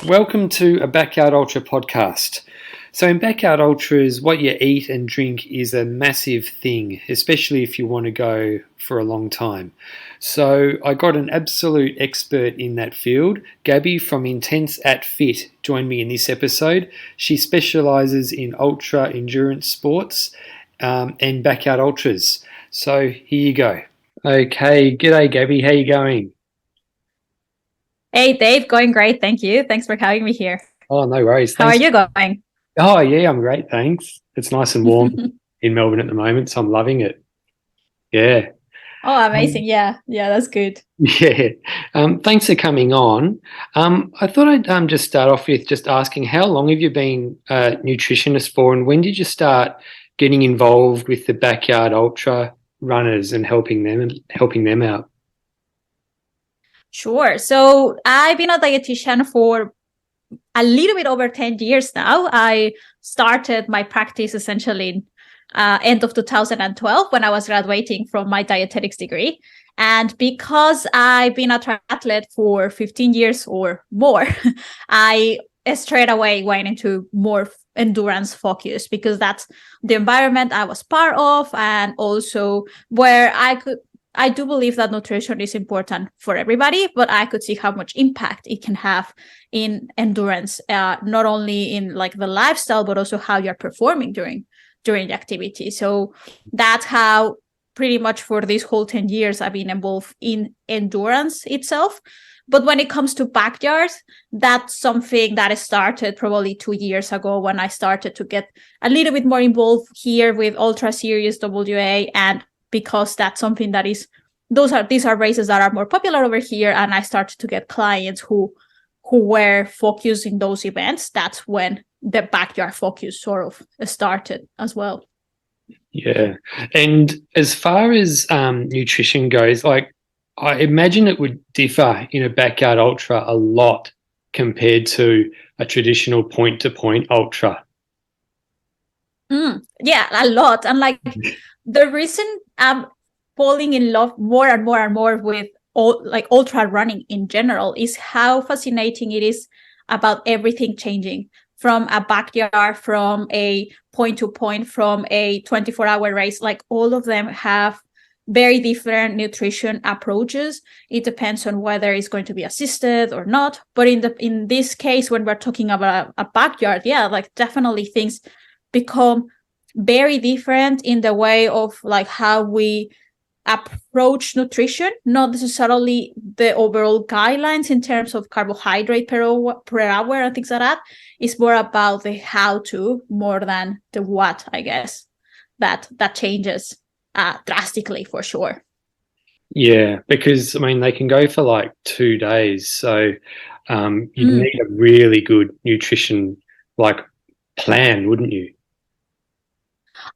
Welcome to a Backyard Ultra podcast. So in Backyard Ultras, what you eat and drink is a massive thing, especially if you want to go for a long time. So I got an absolute expert in that field. Gaby from Intense at Fit joined me in this episode. She specialises in ultra endurance sports and Backyard Ultras. So here you go. Okay, g'day Gaby, how you going? Hey, Dave, going great. Thank you. Thanks for having me here. Oh, no worries. How are Thanks. you going? Oh, yeah, I'm great, thanks. It's nice and warm in Melbourne at the moment, so I'm loving it. Yeah. Oh, amazing. Yeah, that's good. Yeah. Thanks for coming on. I thought I'd just start off with just asking, how long have you been a nutritionist for, and when did you start getting involved with the Backyard Ultra runners and helping them out? Sure. So I've been a dietitian for a little bit over 10 years now. I started my practice essentially in end of 2012 when I was graduating from my dietetics degree. And because I've been a triathlete for 15 years or more, I straight away went into more endurance focus because that's the environment I was part of, and also where I do believe that nutrition is important for everybody, but I could see how much impact it can have in endurance, not only in like the lifestyle, but also how you're performing during the activity. So that's how pretty much for these whole 10 years I've been involved in endurance itself. But when it comes to backyards, that's something that I started probably 2 years ago when I started to get a little bit more involved here with Ultra Series WA, and because that's something that is, these are races that are more popular over here, and I started to get clients who were focused in those events. That's when the backyard focus sort of started as well. Yeah. And as far as nutrition goes, like I imagine it would differ in a Backyard Ultra a lot compared to a traditional point-to-point ultra. Yeah, a lot. And like the reason I'm falling in love more and more and more with ultra running in general is how fascinating it is about everything changing from a backyard, from a point to point, from a 24-hour race. Like all of them have very different nutrition approaches. It depends on whether it's going to be assisted or not. But in this case, when we're talking about a backyard, yeah, like definitely things become very different in the way of like how we approach nutrition, not necessarily the overall guidelines in terms of carbohydrate per hour and things like that. It's more about the how to more than the what, I guess, that changes drastically for sure. Yeah, because I mean they can go for like 2 days, so you'd need a really good nutrition like plan, wouldn't you?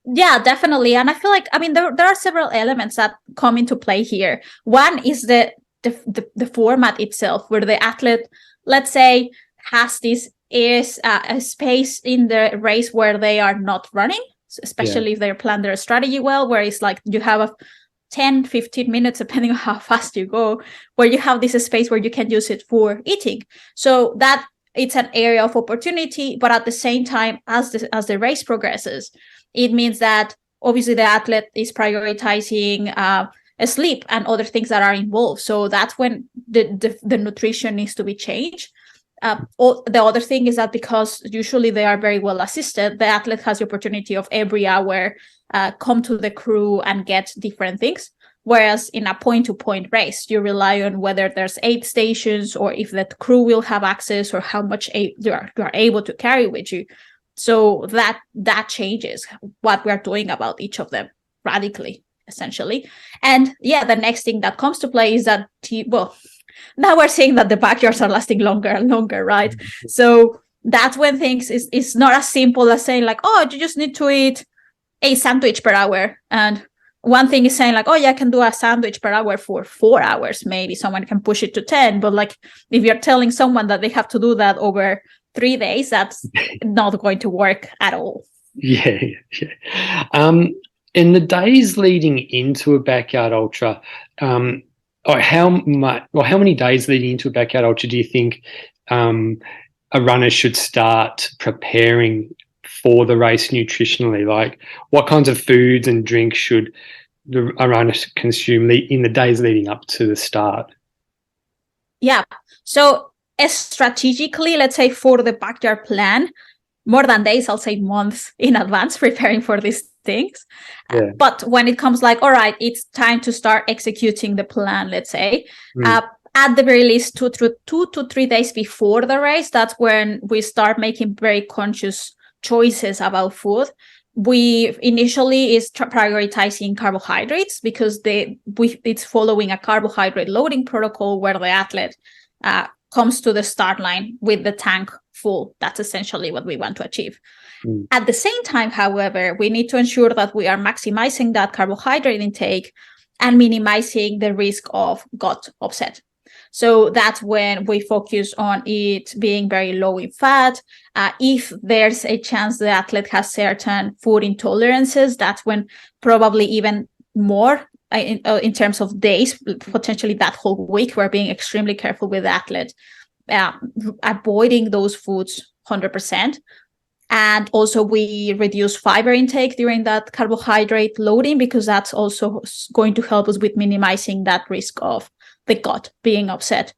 Yeah, definitely. And I feel like, I mean, there are several elements that come into play here. One is the format itself, where the athlete, let's say, has this is a space in the race where they are not running, especially if they plan their strategy well, where it's like you have a 10-15 minutes, depending on how fast you go, where you have this space where you can use it for eating. So that it's an area of opportunity, but at the same time, as the race progresses, it means that obviously the athlete is prioritizing sleep and other things that are involved. So that's when the nutrition needs to be changed. The other thing is that because usually they are very well assisted, the athlete has the opportunity of every hour come to the crew and get different things. Whereas in a point-to-point race, you rely on whether there's aid stations or if the crew will have access or how much aid you are able to carry with you. So that changes what we're doing about each of them radically, essentially. And yeah, the next thing that comes to play is that, now we're saying that the backyards are lasting longer and longer, right? Mm-hmm. So that's when things is not as simple as saying like, oh, you just need to eat a sandwich per hour. And one thing is saying like, oh yeah, I can do a sandwich per hour for 4 hours. Maybe someone can push it to 10. But like if you're telling someone that they have to do that over 3 days, that's not going to work at all. Yeah. In the days leading into a Backyard Ultra, how many days leading into a Backyard Ultra do you think a runner should start preparing for the race nutritionally? Like, what kinds of foods and drinks should a runner consume in the days leading up to the start? Yeah. So strategically, let's say for the backyard plan, more than days, I'll say months in advance preparing for these things. Yeah. But when it comes like, all right, it's time to start executing the plan, let's say, at the very least, 2 to 3 days before the race, that's when we start making very conscious choices about food. We initially is prioritizing carbohydrates because it's following a carbohydrate loading protocol where the athlete comes to the start line with the tank full. That's essentially what we want to achieve. At the same time, however, we need to ensure that we are maximizing that carbohydrate intake and minimizing the risk of gut upset. So that's when we focus on it being very low in fat. If there's a chance the athlete has certain food intolerances, that's when probably even more in terms of days, potentially that whole week, we're being extremely careful with the athlete, avoiding those foods 100%. And also we reduce fiber intake during that carbohydrate loading because that's also going to help us with minimizing that risk of the gut being upset.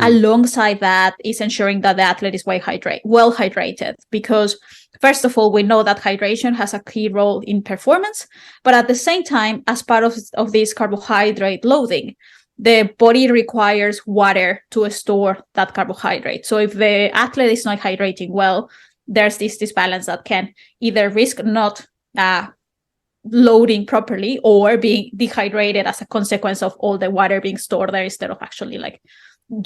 Alongside that is ensuring that the athlete is well hydrated, because first of all, we know that hydration has a key role in performance, but at the same time, as part of this carbohydrate loading, the body requires water to store that carbohydrate. So if the athlete is not hydrating well, there's this disbalance that can either risk not loading properly or being dehydrated as a consequence of all the water being stored there instead of actually like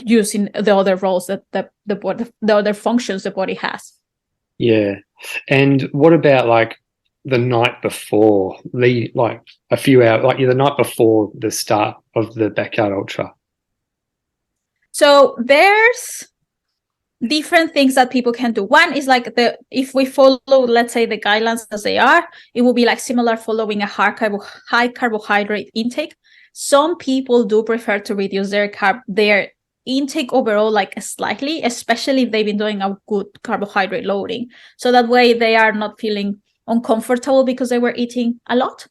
using the other roles that the other functions the body has. Yeah. And what about like the night before, like a few hours, like the night before the start of the Backyard Ultra? So there's different things that people can do. One is like if we follow, let's say, the guidelines as they are, it will be like similar following a high carbohydrate intake. Some people do prefer to reduce their intake overall like slightly, especially if they've been doing a good carbohydrate loading. So that way they are not feeling uncomfortable because they were eating a lot.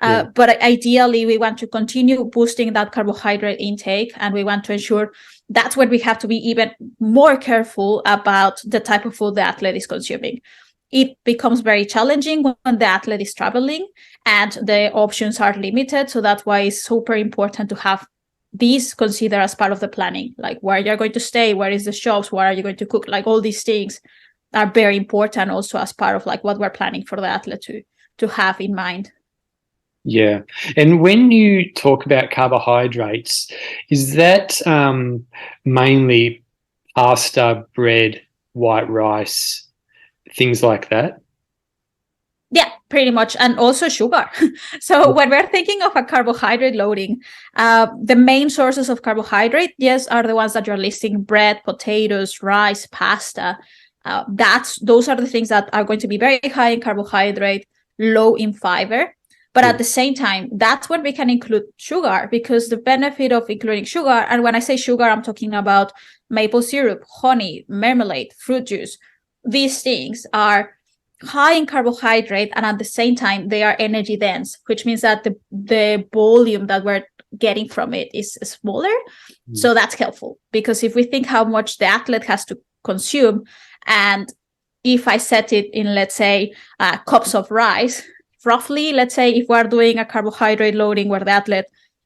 But ideally, we want to continue boosting that carbohydrate intake, and we want to ensure that's where we have to be even more careful about the type of food the athlete is consuming. It becomes very challenging when the athlete is traveling and the options are limited. So that's why it's super important to have these considered as part of the planning, like where you're going to stay, where is the shops, where are you going to cook, like all these things are very important also as part of like what we're planning for the athlete to have in mind. Yeah. And when you talk about carbohydrates, is that mainly pasta, bread, white rice, things like that? Yeah, pretty much. And also sugar. So when we're thinking of a carbohydrate loading, the main sources of carbohydrate, yes, are the ones that you're listing: bread, potatoes, rice, pasta. Those are the things that are going to be very high in carbohydrate, low in fiber. But at the same time, that's when we can include sugar, because the benefit of including sugar, and when I say sugar, I'm talking about maple syrup, honey, marmalade, fruit juice. These things are high in carbohydrate, and at the same time, they are energy dense, which means that the volume that we're getting from it is smaller. So that's helpful, because if we think how much the athlete has to consume, and if I set it in, let's say, cups of rice, roughly, let's say if we're doing a carbohydrate loading where the athlete,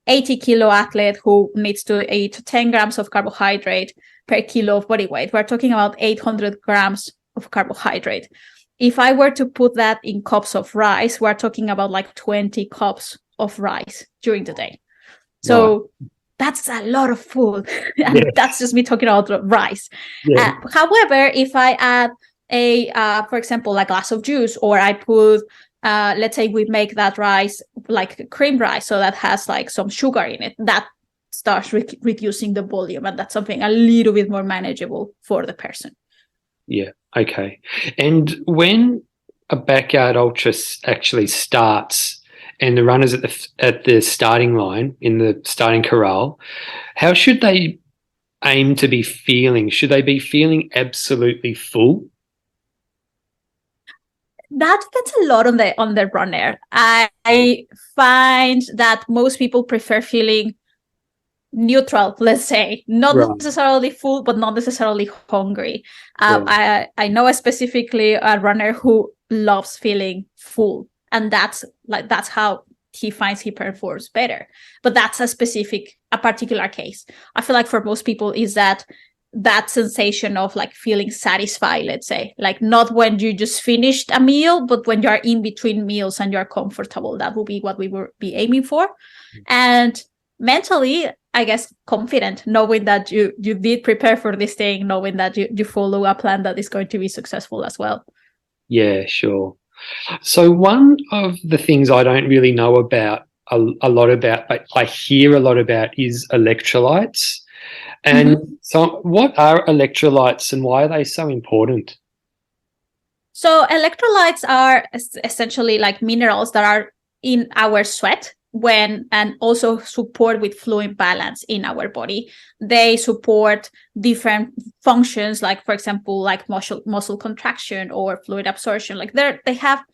80-kilo athlete who needs to eat 10 grams of carbohydrate per kilo of body weight, we're talking about 800 grams of carbohydrate. If I were to put that in cups of rice, we're talking about like 20 cups of rice during the day. So that's a lot of food. And that's just me talking about rice. However, if I add for example, a glass of juice, or I put let's say we make that rice like cream rice, so that has like some sugar in it, that starts reducing the volume, and that's something a little bit more manageable for the person. Yeah. Okay. And when a Backyard Ultra actually starts and the runners at the starting line in the starting corral, how should they aim to be feeling? Should they be feeling absolutely full? That depends a lot on the runner. I find that most people prefer feeling neutral, let's say, not Right. necessarily full, but not necessarily hungry. Yeah. I know specifically a runner who loves feeling full, and that's how he finds he performs better. But that's a particular case. I feel like for most people is that sensation of like feeling satisfied, let's say, like not when you just finished a meal, but when you're in between meals and you're comfortable. That will be what we will be aiming for. And mentally, I guess, confident, knowing that you did prepare for this thing, knowing that you follow a plan that is going to be successful as well. Yeah, sure. So one of the things I don't really know about a lot about, but I hear a lot about, is electrolytes. And so what are electrolytes and why are they so important? So electrolytes are essentially like minerals that are in our sweat and also support with fluid balance in our body. They support different functions, like for example, like muscle contraction or fluid absorption. Like they have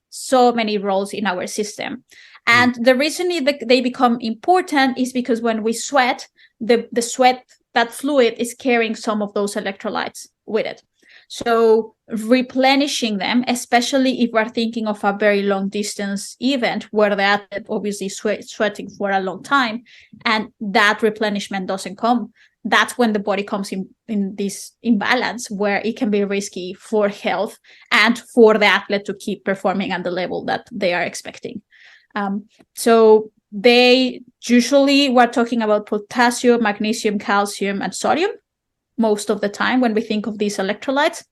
so many roles in our system. And the reason they become important is because when we sweat, the sweat, that fluid is carrying some of those electrolytes with it. So replenishing them, especially if we're thinking of a very long distance event where the athlete obviously sweating for a long time, and that replenishment doesn't come, that's when the body comes in this imbalance where it can be risky for health and for the athlete to keep performing at the level that they are expecting. So they usually, we're talking about potassium, magnesium, calcium, and sodium most of the time when we think of these electrolytes.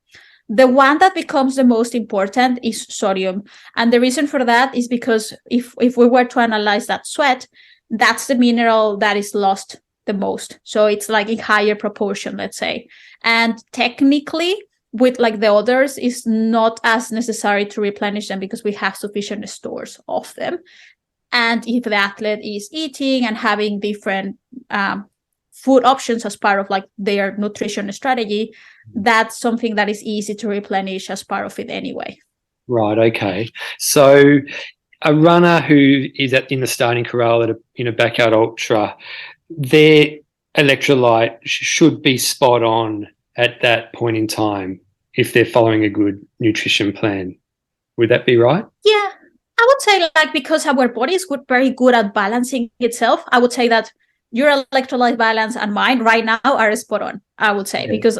The one that becomes the most important is sodium. And the reason for that is because if we were to analyze that sweat, that's the mineral that is lost the most. So it's like in higher proportion, let's say. And technically, with like the others, is not as necessary to replenish them because we have sufficient stores of them. And if the athlete is eating and having different food options as part of like their nutrition strategy, that's something that is easy to replenish as part of it anyway. Right. Okay. So a runner who is in the starting corral in a backyard ultra, their electrolyte should be spot on at that point in time if they're following a good nutrition plan. Would that be right? Yeah, I would say like because our body is very good at balancing itself. I would say that your electrolyte balance and mine right now are spot on, I would say, because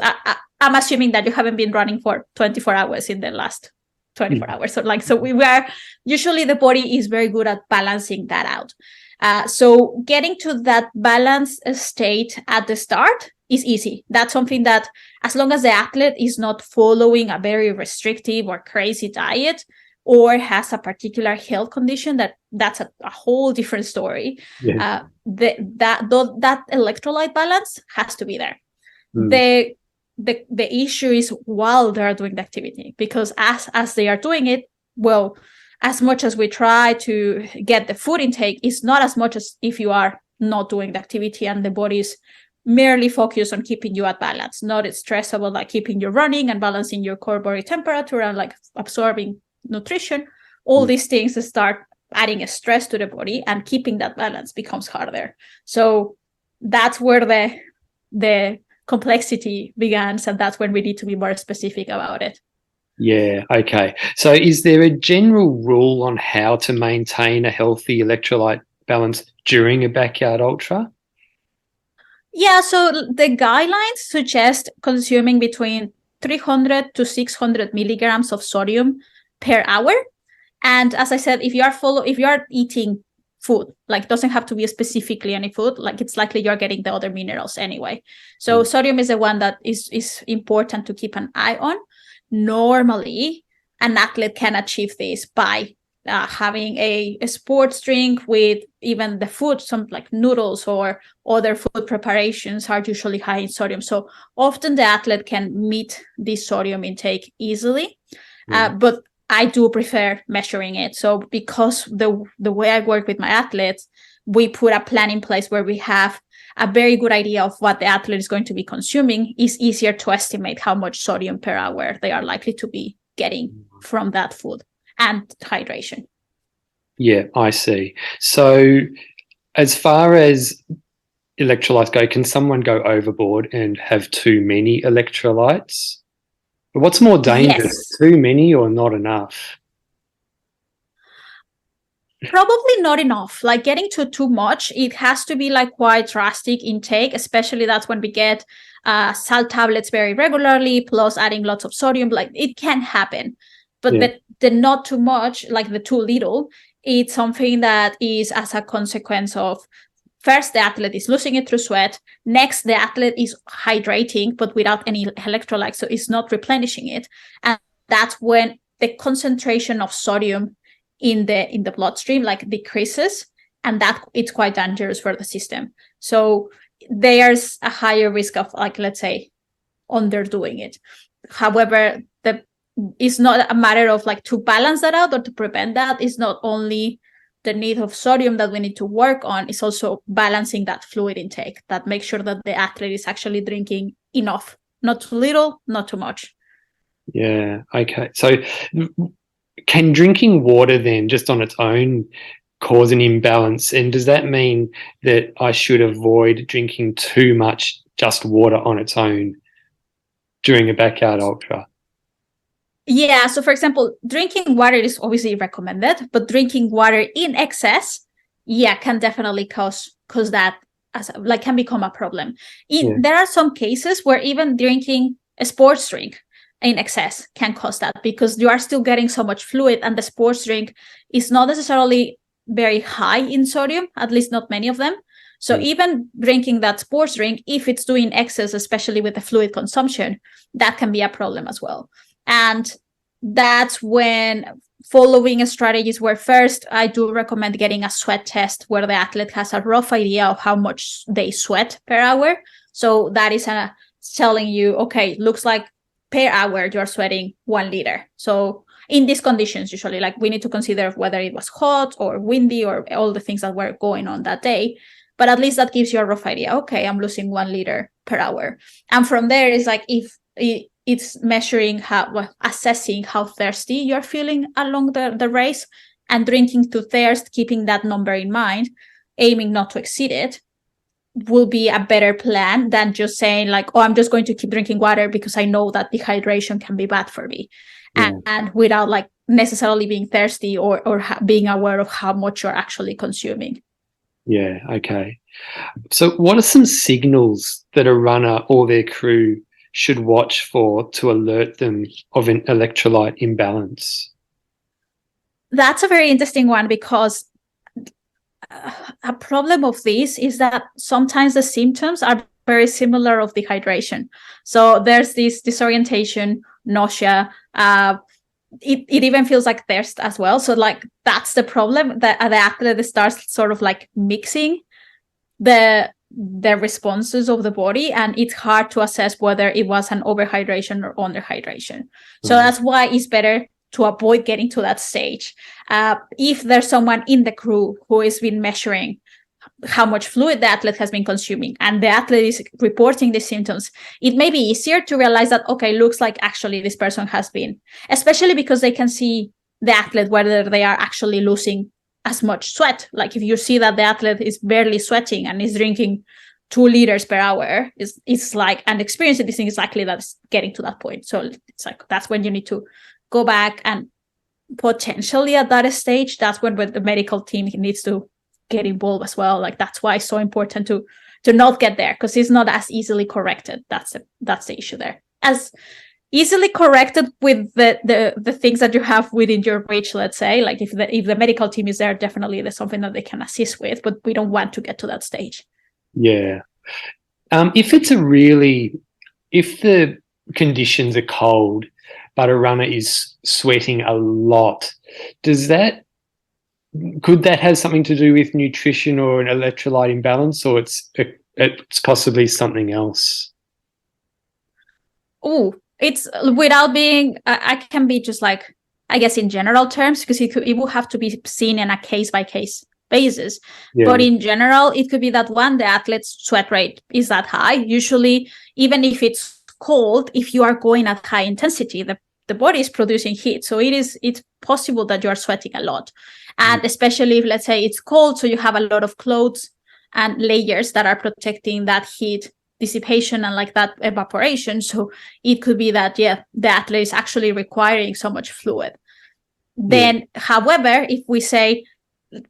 I'm assuming that you haven't been running for 24 hours in the last 24 hours. So we were, usually the body is very good at balancing that out. So getting to that balanced state at the start is easy. That's something that as long as the athlete is not following a very restrictive or crazy diet, or has a particular health condition, that's a whole different story. Yeah. That electrolyte balance has to be there. The issue is while they're doing the activity, because as they are doing it, well, as much as we try to get the food intake, it's not as much as if you are not doing the activity and the body is merely focused on keeping you at balance, not stressed about like keeping you running and balancing your core body temperature and like absorbing nutrition. All these things start adding a stress to the body, and keeping that balance becomes harder. So that's where the complexity begins, and that's when we need to be more specific about it. Yeah, okay. So is there a general rule on how to maintain a healthy electrolyte balance during a backyard ultra? Yeah, so the guidelines suggest consuming between 300 to 600 milligrams of sodium per hour. And as I said, if you are eating food, like doesn't have to be specifically any food, like it's likely you're getting the other minerals anyway. So sodium is the one that is important to keep an eye on. Normally, an athlete can achieve this by having a sports drink with even the food, some like noodles or other food preparations are usually high in sodium. So often the athlete can meet this sodium intake easily. But I do prefer measuring it. So because the way I work with my athletes, we put a plan in place where we have a very good idea of what the athlete is going to be consuming. It's easier to estimate how much sodium per hour they are likely to be getting from that food and hydration. Yeah, I see. So as far as electrolytes go, can someone go overboard and have too many electrolytes? What's more dangerous, Yes. too many or not enough? Probably not enough. Like getting to too much, it has to be like quite drastic intake, especially that's when we get salt tablets very regularly, plus adding lots of sodium. Like it can happen. But Yeah. the not too much, like the too little, it's something that is as a consequence of first, the athlete is losing it through sweat. Next, the athlete is hydrating, but without any electrolytes, so it's not replenishing it. And that's when the concentration of sodium in the bloodstream like decreases, and that it's quite dangerous for the system. So there's a higher risk of, like, let's say, underdoing it. However, it's not a matter of like to balance that out or to prevent that. It's not only the need of sodium that we need to work on, is also balancing that fluid intake, that makes sure that the athlete is actually drinking enough, not too little, not too much. Yeah. Okay. So can drinking water then just on its own cause an imbalance? And does that mean that I should avoid drinking too much just water on its own during a backyard ultra? Yeah, so for example, drinking water is obviously recommended, but drinking water in excess, yeah, can definitely cause that as like can become a problem. There are some cases where even drinking a sports drink in excess can cause that, because you are still getting so much fluid, and the sports drink is not necessarily very high in sodium, at least not many of them. So even drinking that sports drink, if it's doing excess, especially with the fluid consumption, that can be a problem as well. And that's when following strategies where first I do recommend getting a sweat test where the athlete has a rough idea of how much they sweat per hour. So that is telling you, okay, looks like per hour you're sweating 1 liter. So in these conditions, usually, like, we need to consider whether it was hot or windy or all the things that were going on that day. But at least that gives you a rough idea. Okay, I'm losing 1 liter per hour. And from there is like, if it's measuring assessing how thirsty you're feeling along the race, and drinking to thirst, keeping that number in mind, aiming not to exceed it, will be a better plan than just saying like, oh, I'm just going to keep drinking water because I know that dehydration can be bad for me. Yeah. And without like necessarily being thirsty or being aware of how much you're actually consuming. Yeah. Okay. So what are some signals that a runner or their crew should watch for to alert them of an electrolyte imbalance? That's a very interesting one, because a problem of this is that sometimes the symptoms are very similar of dehydration. So there's this disorientation, nausea, it even feels like thirst as well. So like that's the problem, that the athlete starts sort of like mixing the responses of the body, and it's hard to assess whether it was an overhydration or underhydration. So that's why it's better to avoid getting to that stage. If there's someone in the crew who has been measuring how much fluid the athlete has been consuming, and the athlete is reporting the symptoms, it may be easier to realize that, okay, looks like actually this person has been, especially because they can see the athlete whether they are actually losing as much sweat. Like if you see that the athlete is barely sweating and is drinking 2 liters per hour, it's like, and experiencing this thing is likely that's getting to that point. So it's like, that's when you need to go back, and potentially at that stage, that's when the medical team needs to get involved as well. Like that's why it's so important to not get there, because it's not as easily corrected. That's the issue there. As easily corrected with the things that you have within your reach, let's say, like if the medical team is there, definitely there's something that they can assist with, but we don't want to get to that stage. Yeah. If the conditions are cold, but a runner is sweating a lot, could that have something to do with nutrition or an electrolyte imbalance, or it's possibly something else? Oh, it's without being, I can be just like I guess in general terms, because it will have to be seen in a case by case basis. Yeah. But in general, it could be that the athlete's sweat rate is that high. Usually, even if it's cold, if you are going at high intensity, the body is producing heat. So it's possible that you are sweating a lot. And especially if, let's say, it's cold, so you have a lot of clothes and layers that are protecting that heat dissipation and like that evaporation. So it could be that, the athlete is actually requiring so much fluid. Then, however, if we say,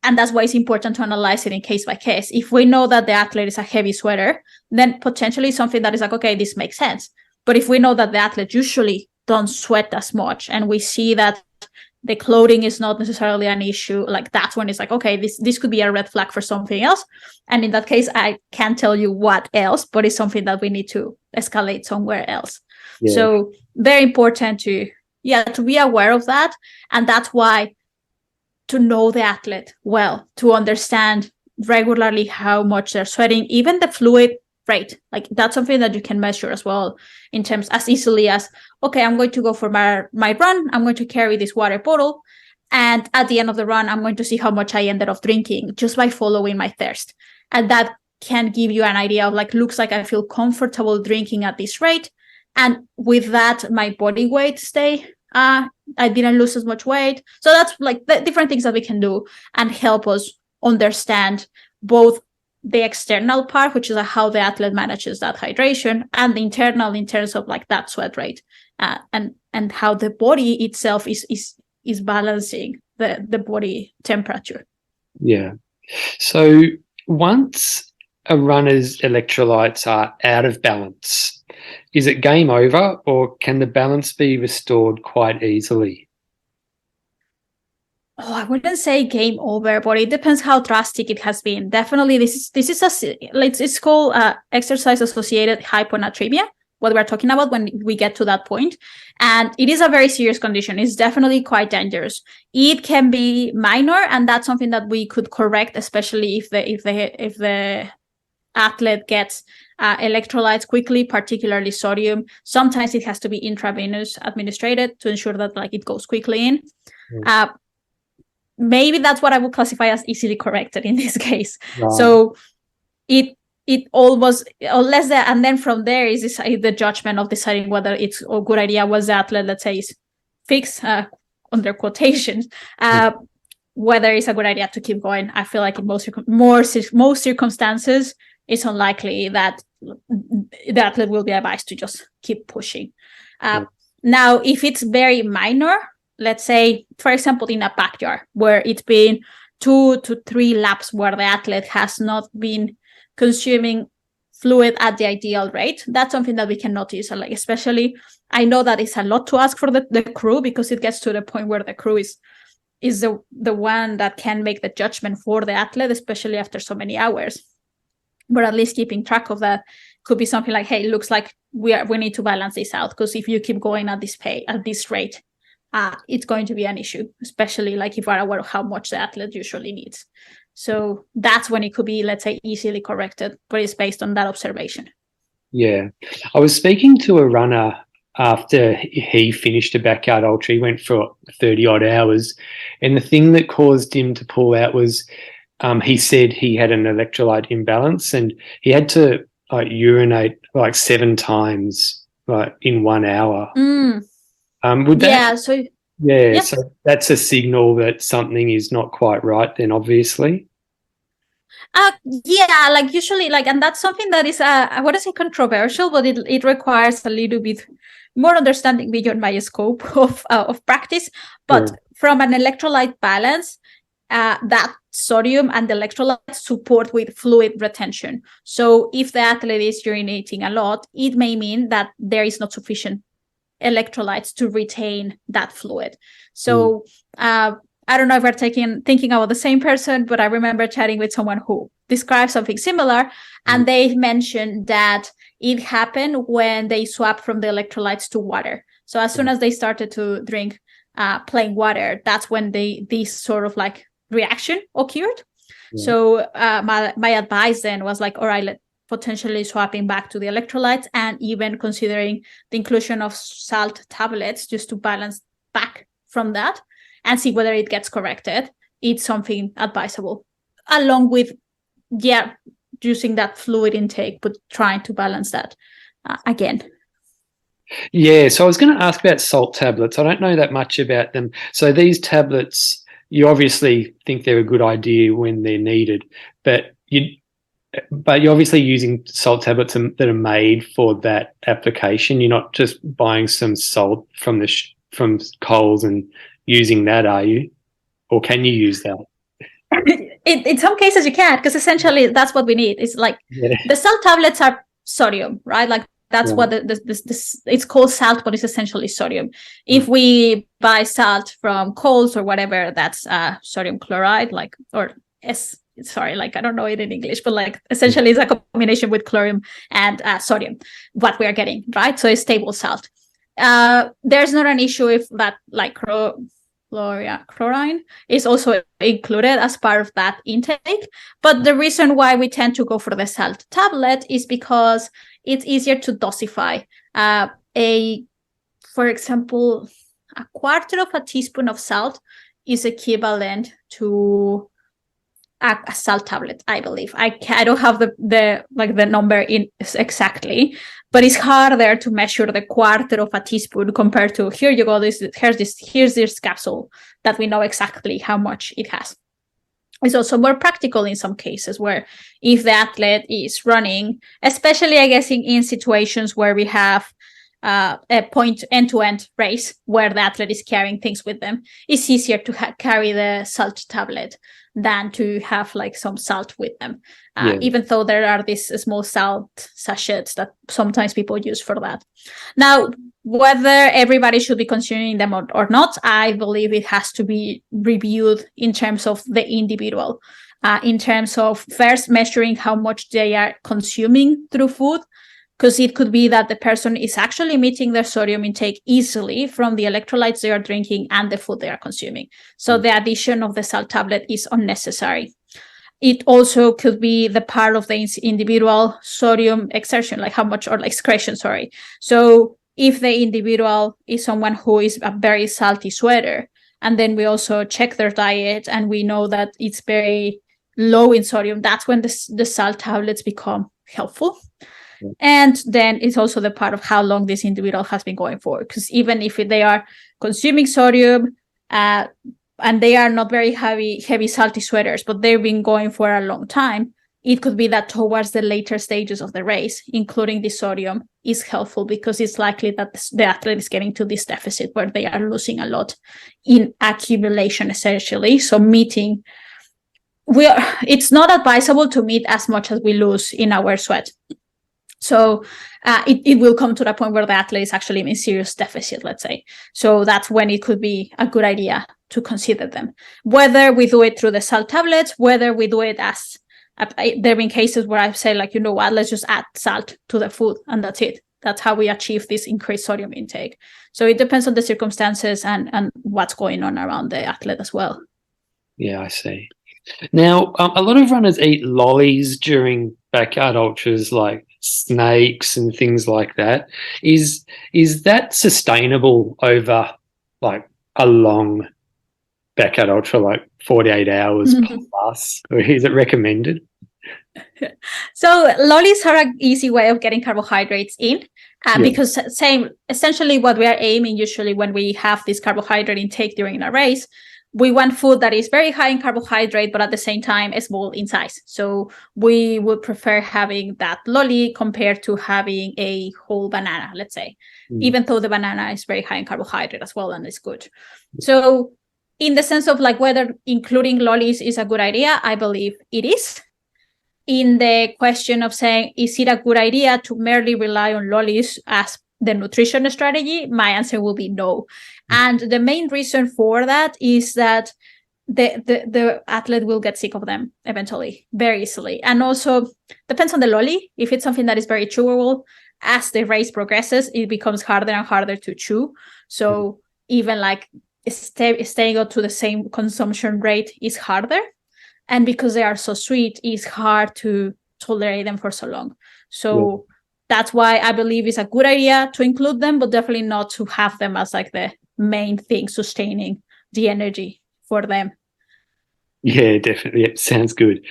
and that's why it's important to analyze it in case by case, if we know that the athlete is a heavy sweater, then potentially something that is like, okay, this makes sense. But if we know that the athlete usually don't sweat as much, and we see that the clothing is not necessarily an issue, like that's when it's like, okay, this could be a red flag for something else. And in that case, I can't tell you what else, but it's something that we need to escalate somewhere else. Yeah. So very important to be aware of that. And that's why to know the athlete well, to understand regularly how much they're sweating, even the fluid rate, like that's something that you can measure as well in terms as easily as, okay, I'm going to go for my run. I'm going to carry this water bottle. And at the end of the run, I'm going to see how much I ended up drinking just by following my thirst. And that can give you an idea of like, looks like I feel comfortable drinking at this rate. And with that, my body weight I didn't lose as much weight. So that's like the different things that we can do and help us understand both the external part, which is how the athlete manages that hydration, and the internal in terms of like that sweat rate, and how the body itself is balancing the body temperature. Yeah. So once a runner's electrolytes are out of balance, is it game over, or can the balance be restored quite easily? Oh, I wouldn't say game over, but it depends how drastic it has been. Definitely, this is it's called exercise-associated hyponatremia, what we're talking about when we get to that point. And it is a very serious condition. It's definitely quite dangerous. It can be minor, and that's something that we could correct, especially if the athlete gets electrolytes quickly, particularly sodium. Sometimes it has to be intravenous administered to ensure that like it goes quickly in. Maybe that's what I would classify as easily corrected in this case. Wow. So it almost, unless that, and then from there is the judgment of deciding whether it's a good idea. Was the athlete, let's say, is fixed under quotations, whether it's a good idea to keep going. I feel like in most circumstances, it's unlikely that the athlete will be advised to just keep pushing. Now, if it's very minor, let's say, for example, in a backyard where it's been 2 to 3 laps where the athlete has not been consuming fluid at the ideal rate, that's something that we can notice. Like, especially, I know that it's a lot to ask for the crew, because it gets to the point where the crew is the one that can make the judgment for the athlete, especially after so many hours. But at least keeping track of that could be something like, hey, it looks like we need to balance this out, because if you keep going at this rate, it's going to be an issue, especially like if we're aware of how much the athlete usually needs. So that's when it could be, let's say, easily corrected, but it's based on that observation. Yeah. I was speaking to a runner after he finished a backyard ultra. He went for 30 odd hours, and the thing that caused him to pull out was he said he had an electrolyte imbalance, and he had to urinate 7 times in 1 hour. Would that, so that's a signal that something is not quite right then, obviously. Usually, and that's something that is I wouldn't say controversial, but it requires a little bit more understanding beyond my scope of practice. But from an electrolyte balance, that sodium and the electrolytes support with fluid retention. So if the athlete is urinating a lot, it may mean that there is not sufficient electrolytes to retain that fluid. So I don't know if we're thinking about the same person, but I remember chatting with someone who described something similar, and they mentioned that it happened when they swapped from the electrolytes to water. So as soon as they started to drink plain water, that's when this sort of like reaction occurred. So my advice then was like, all right, potentially swapping back to the electrolytes, and even considering the inclusion of salt tablets just to balance back from that and see whether it gets corrected, it's something advisable. Along with, using that fluid intake, but trying to balance that again. Yeah, so I was going to ask about salt tablets. I don't know that much about them. So these tablets, you obviously think they're a good idea when they're needed, but you're obviously using salt tablets that are made for that application. You're not just buying some salt from from Coles and using that, are you? Or can you use that? In some cases you can, because essentially that's what we need. It's like the salt tablets are sodium, right? Like that's what it's called salt, but it's essentially sodium. If we buy salt from Coles or whatever, that's sodium chloride, like, or sorry, like I don't know it in English, but like essentially it's a combination with chlorine and sodium, what we are getting, right? So it's stable salt. There's not an issue if that, like chlorine is also included as part of that intake. But the reason why we tend to go for the salt tablet is because it's easier to dosify. For example, a quarter of a teaspoon of salt is equivalent to a salt tablet, I believe. I don't have the number in exactly, but it's harder to measure the quarter of a teaspoon compared to, here you go, here's this capsule that we know exactly how much it has. It's also more practical in some cases, where if the athlete is running, especially I guess in situations where we have a point end-to-end race where the athlete is carrying things with them, it's easier to carry the salt tablet than to have like some salt with them, even though there are these small salt sachets that sometimes people use for that. Now, whether everybody should be consuming them or not, I believe it has to be reviewed in terms of the individual, in terms of first measuring how much they are consuming through food, because it could be that the person is actually meeting their sodium intake easily from the electrolytes they are drinking and the food they are consuming. So the addition of the salt tablet is unnecessary. It also could be the part of the individual sodium exertion, like how much, or excretion, sorry. So if the individual is someone who is a very salty sweater, and then we also check their diet and we know that it's very low in sodium, that's when the salt tablets become helpful. And then it's also the part of how long this individual has been going for, because even if they are consuming sodium and they are not very heavy salty sweaters, but they've been going for a long time, it could be that towards the later stages of the race, including the sodium is helpful, because it's likely that the athlete is getting to this deficit where they are losing a lot in accumulation, essentially. So it's not advisable to meet as much as we lose in our sweat. So it will come to the point where the athlete is actually in serious deficit, let's say. So that's when it could be a good idea to consider them. Whether we do it through the salt tablets, whether we do it as, there have been cases where I've said, like, you know what, let's just add salt to the food and that's it. That's how we achieve this increased sodium intake. So it depends on the circumstances and what's going on around the athlete as well. Yeah, I see. Now, a lot of runners eat lollies during backyard ultras, like snakes and things like that. Is that sustainable over like a long backyard ultra, like 48 hours plus, or is it recommended? So lollies are an easy way of getting carbohydrates in, because essentially what we are aiming usually when we have this carbohydrate intake during a race, we want food that is very high in carbohydrate, but at the same time small in size. So we would prefer having that lolly compared to having a whole banana, let's say, even though the banana is very high in carbohydrate as well and it's good. So in the sense of like whether including lollies is a good idea, I believe it is. In the question of saying, is it a good idea to merely rely on lollies as the nutrition strategy, my answer will be no. And the main reason for that is that the athlete will get sick of them eventually, very easily. And also depends on the lolly. If it's something that is very chewable, as the race progresses, it becomes harder and harder to chew. So even like staying up to the same consumption rate is harder. And because they are so sweet, it's hard to tolerate them for so long. So that's why I believe it's a good idea to include them, but definitely not to have them as like the main thing sustaining the energy for them. Yeah, definitely. It sounds good.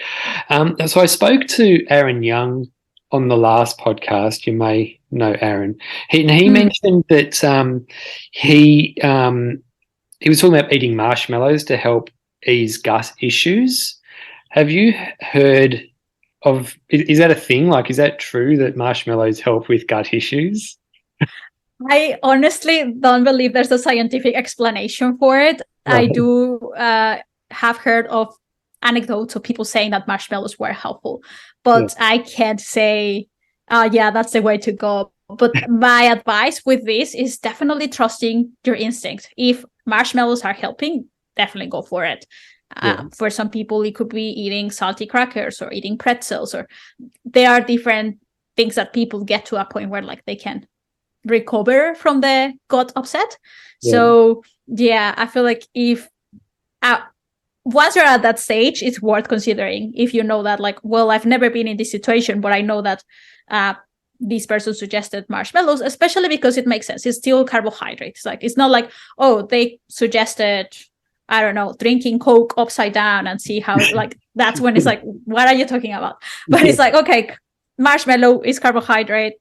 So I spoke to Aaron Young on the last podcast. You may know Aaron. He mentioned that he was talking about eating marshmallows to help ease gut issues. Have you heard of? Is that a thing? Like, is that true that marshmallows help with gut issues? I honestly don't believe there's a scientific explanation for it. Right. I do have heard of anecdotes of people saying that marshmallows were helpful, but I can't say, yeah, that's the way to go. But my advice with this is definitely trusting your instinct. If marshmallows are helping, definitely go for it. For some people, it could be eating salty crackers or eating pretzels, or there are different things that people get to a point where like they can recover from the gut upset. So yeah, I feel like if once you're at that stage, it's worth considering. If you know that, like, well, I've never been in this situation, but I know that this person suggested marshmallows, especially because it makes sense. It's still carbohydrates. Like, it's not like, oh, they suggested, I don't know, drinking Coke upside down and see how, like, that's when it's like, what are you talking about? But it's like, okay, marshmallow is carbohydrate.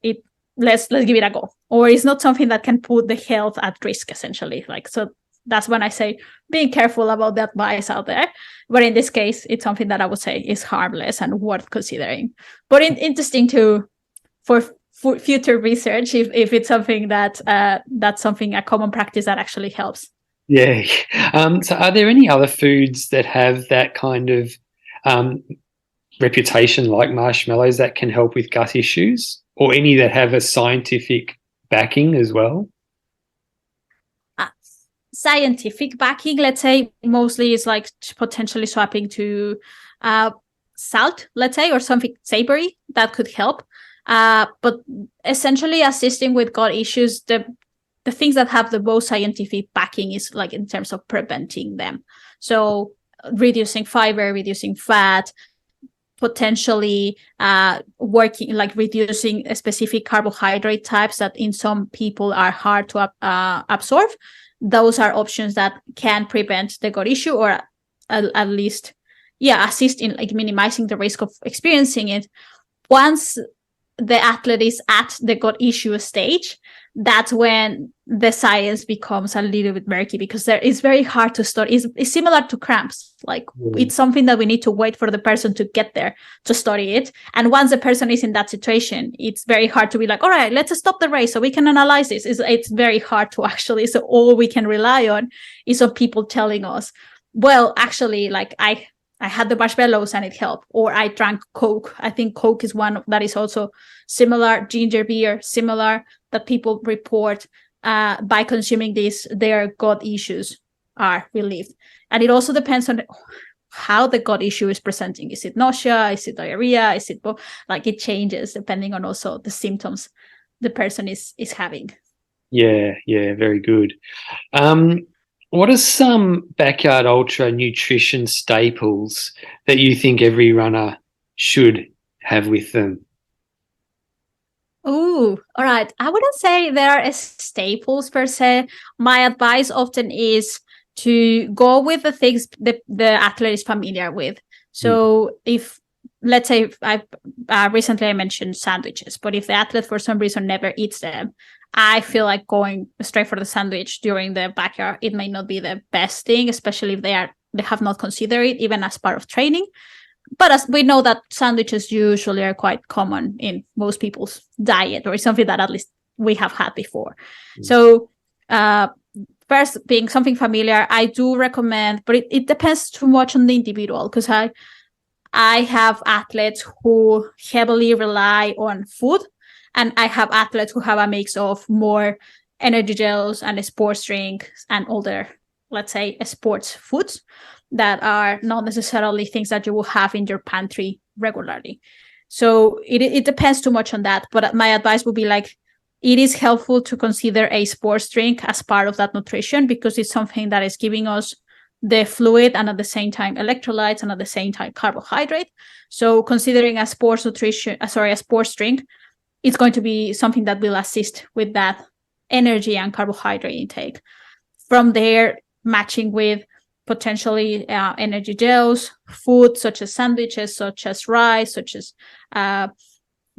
Let's give it a go. Or it's not something that can put the health at risk, essentially. Like, so that's when I say being careful about the advice out there. But in this case, it's something that I would say is harmless and worth considering. But interesting for future research if it's something that that's something, a common practice that actually helps. Yeah. So are there any other foods that have that kind of reputation like marshmallows that can help with gut issues, or any that have a scientific backing as well? Scientific backing, let's say, mostly is like potentially swapping to salt, let's say, or something savory that could help. But essentially assisting with gut issues, the things that have the most scientific backing is like in terms of preventing them. So reducing fiber, reducing fat, potentially working like reducing specific carbohydrate types that in some people are hard to absorb. Those are options that can prevent the gut issue, or at least, assist in like minimizing the risk of experiencing it. Once the athlete is at the gut issue stage, that's when the science becomes a little bit murky, because it's very hard to study. It's similar to cramps. Like, it's something that we need to wait for the person to get there to study it. And once the person is in that situation, it's very hard to be like, all right, let's stop the race so we can analyze this. It's very hard to actually, so all we can rely on is on people telling us, well, actually, like I had the marshmallows and it helped, or I drank Coke. I think Coke is one that is also similar. Ginger beer, similar, that people report by consuming this, their gut issues are relieved. And it also depends on how the gut issue is presenting. Is it nausea? Is it diarrhea? Is it like, it changes depending on also the symptoms the person is having. Yeah, very good. What are some Backyard Ultra nutrition staples that you think every runner should have with them? Oh, all right. I wouldn't say there are staples per se. My advice often is to go with the things the athlete is familiar with. So if, let's say, recently I mentioned sandwiches, but if the athlete for some reason never eats them, I feel like going straight for the sandwich during the backyard, it may not be the best thing, especially if they have not considered it even as part of training. But as we know that sandwiches usually are quite common in most people's diet, or something that at least we have had before. So first, being something familiar, I do recommend, but it depends too much on the individual, because I have athletes who heavily rely on food, and I have athletes who have a mix of more energy gels and sports drinks and other, let's say, sports foods that are not necessarily things that you will have in your pantry regularly. So it depends too much on that. But my advice would be like, it is helpful to consider a sports drink as part of that nutrition, because it's something that is giving us the fluid and at the same time electrolytes and at the same time carbohydrate. So considering a sports drink, it's going to be something that will assist with that energy and carbohydrate intake. from there, matching with potentially energy gels, food such as sandwiches, such as rice, such as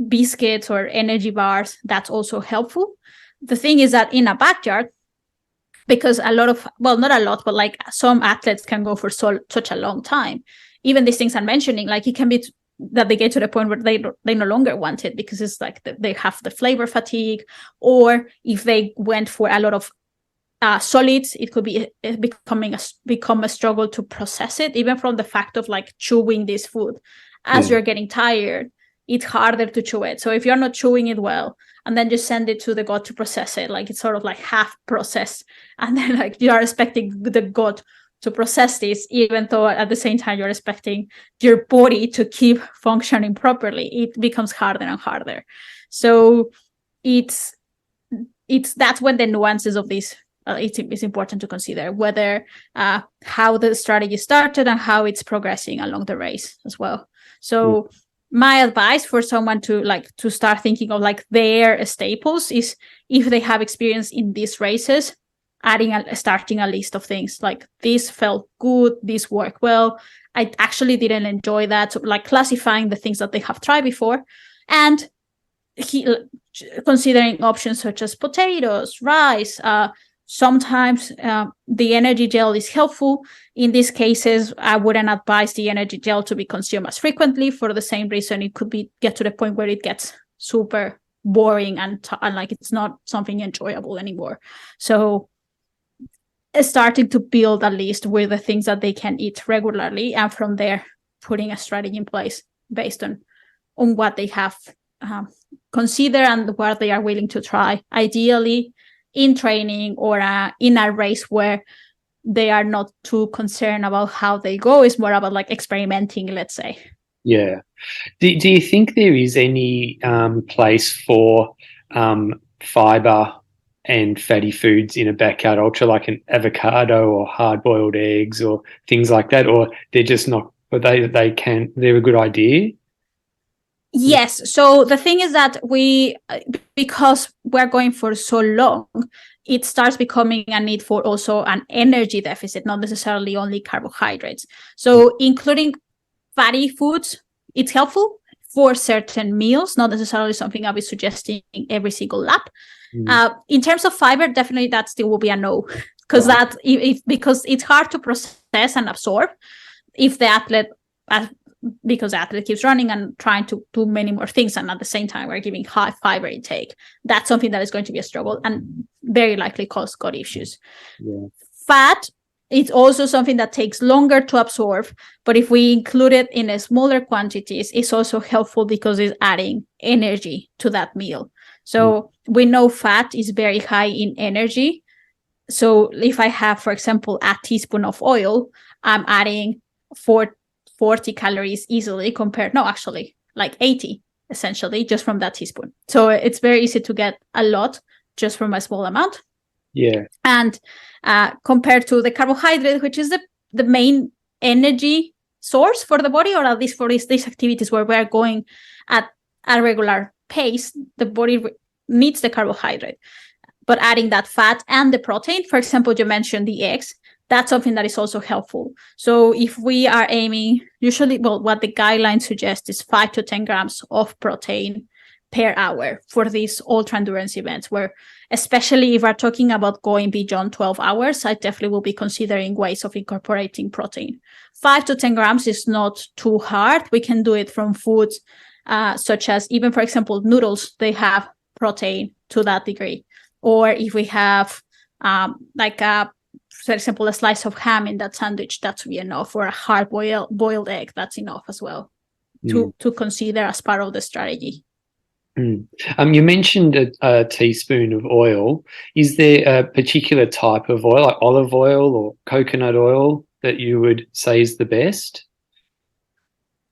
biscuits or energy bars, that's also helpful. The thing is that in a backyard, because a lot of, well, not a lot, but like some athletes can go for such a long time. Even these things I'm mentioning, like it can be that they get to the point where they no longer want it because it's like they have the flavor fatigue, or if they went for a lot of solids, it could be become a struggle to process it, even from the fact of like chewing this food. As you're getting tired, it's harder to chew it. So if you're not chewing it well, and then just send it to the gut to process it, like it's sort of like half processed, and then like you are expecting the gut to process this, even though at the same time you're expecting your body to keep functioning properly, it becomes harder and harder. So it's that's when the nuances of this it's important to consider, whether how the strategy started and how it's progressing along the race as well. So my advice for someone to start thinking of like their staples is, if they have experience in these races, starting a list of things like, this felt good, this worked well, I actually didn't enjoy that. So like classifying the things that they have tried before, and considering options such as potatoes, rice. Sometimes the energy gel is helpful. In these cases, I wouldn't advise the energy gel to be consumed as frequently for the same reason. It could get to the point where it gets super boring and like it's not something enjoyable anymore. So starting to build a list with the things that they can eat regularly, and from there putting a strategy in place based on what they have considered and what they are willing to try, ideally in training or in a race where they are not too concerned about how they go. It's more about like experimenting, let's say. Yeah. Do you think there is any place for fiber and fatty foods in a backyard ultra, like an avocado or hard-boiled eggs or things like that, or they're just not? But they're a good idea? Yes. So the thing is that because we're going for so long, it starts becoming a need for also an energy deficit, not necessarily only carbohydrates. So including fatty foods, it's helpful for certain meals, not necessarily something I'll be suggesting every single lap. In terms of fiber, definitely that still will be a no, because because it's hard to process and absorb if the athlete keeps running and trying to do many more things, and at the same time we're giving high fiber intake. That's something that is going to be a struggle and very likely cause gut issues. Fat, it's also something that takes longer to absorb, but if we include it in smaller quantities, it's also helpful because it's adding energy to that meal. So we know fat is very high in energy. So if I have, for example, a teaspoon of oil, I'm adding 40 calories easily like 80 essentially just from that teaspoon. So it's very easy to get a lot just from a small amount. And compared to the carbohydrate, which is the main energy source for the body, or at least for these activities where we're going at a regular pace, the body needs the carbohydrate. But adding that fat and the protein, for example, you mentioned the eggs, that's something that is also helpful. So if we are aiming, usually, what the guidelines suggest is 5 to 10 grams of protein per hour for these ultra endurance events, where especially if we're talking about going beyond 12 hours, I definitely will be considering ways of incorporating protein. 5 to 10 grams is not too hard. We can do it from foods such as, even, for example, noodles, they have protein to that degree. Or if we have for example, a slice of ham in that sandwich, that should be enough. Or a hard boiled egg, that's enough as well to consider as part of the strategy. You mentioned a teaspoon of oil. Is there a particular type of oil, like olive oil or coconut oil, that you would say is the best?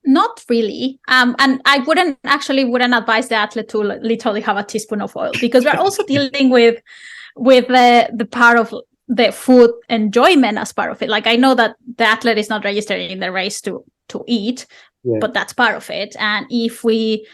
Not really. And I wouldn't advise the athlete to literally have a teaspoon of oil, because we're also dealing with the part of the food enjoyment as part of it. Like, I know that the athlete is not registering in the race to eat, but that's part of it. And if we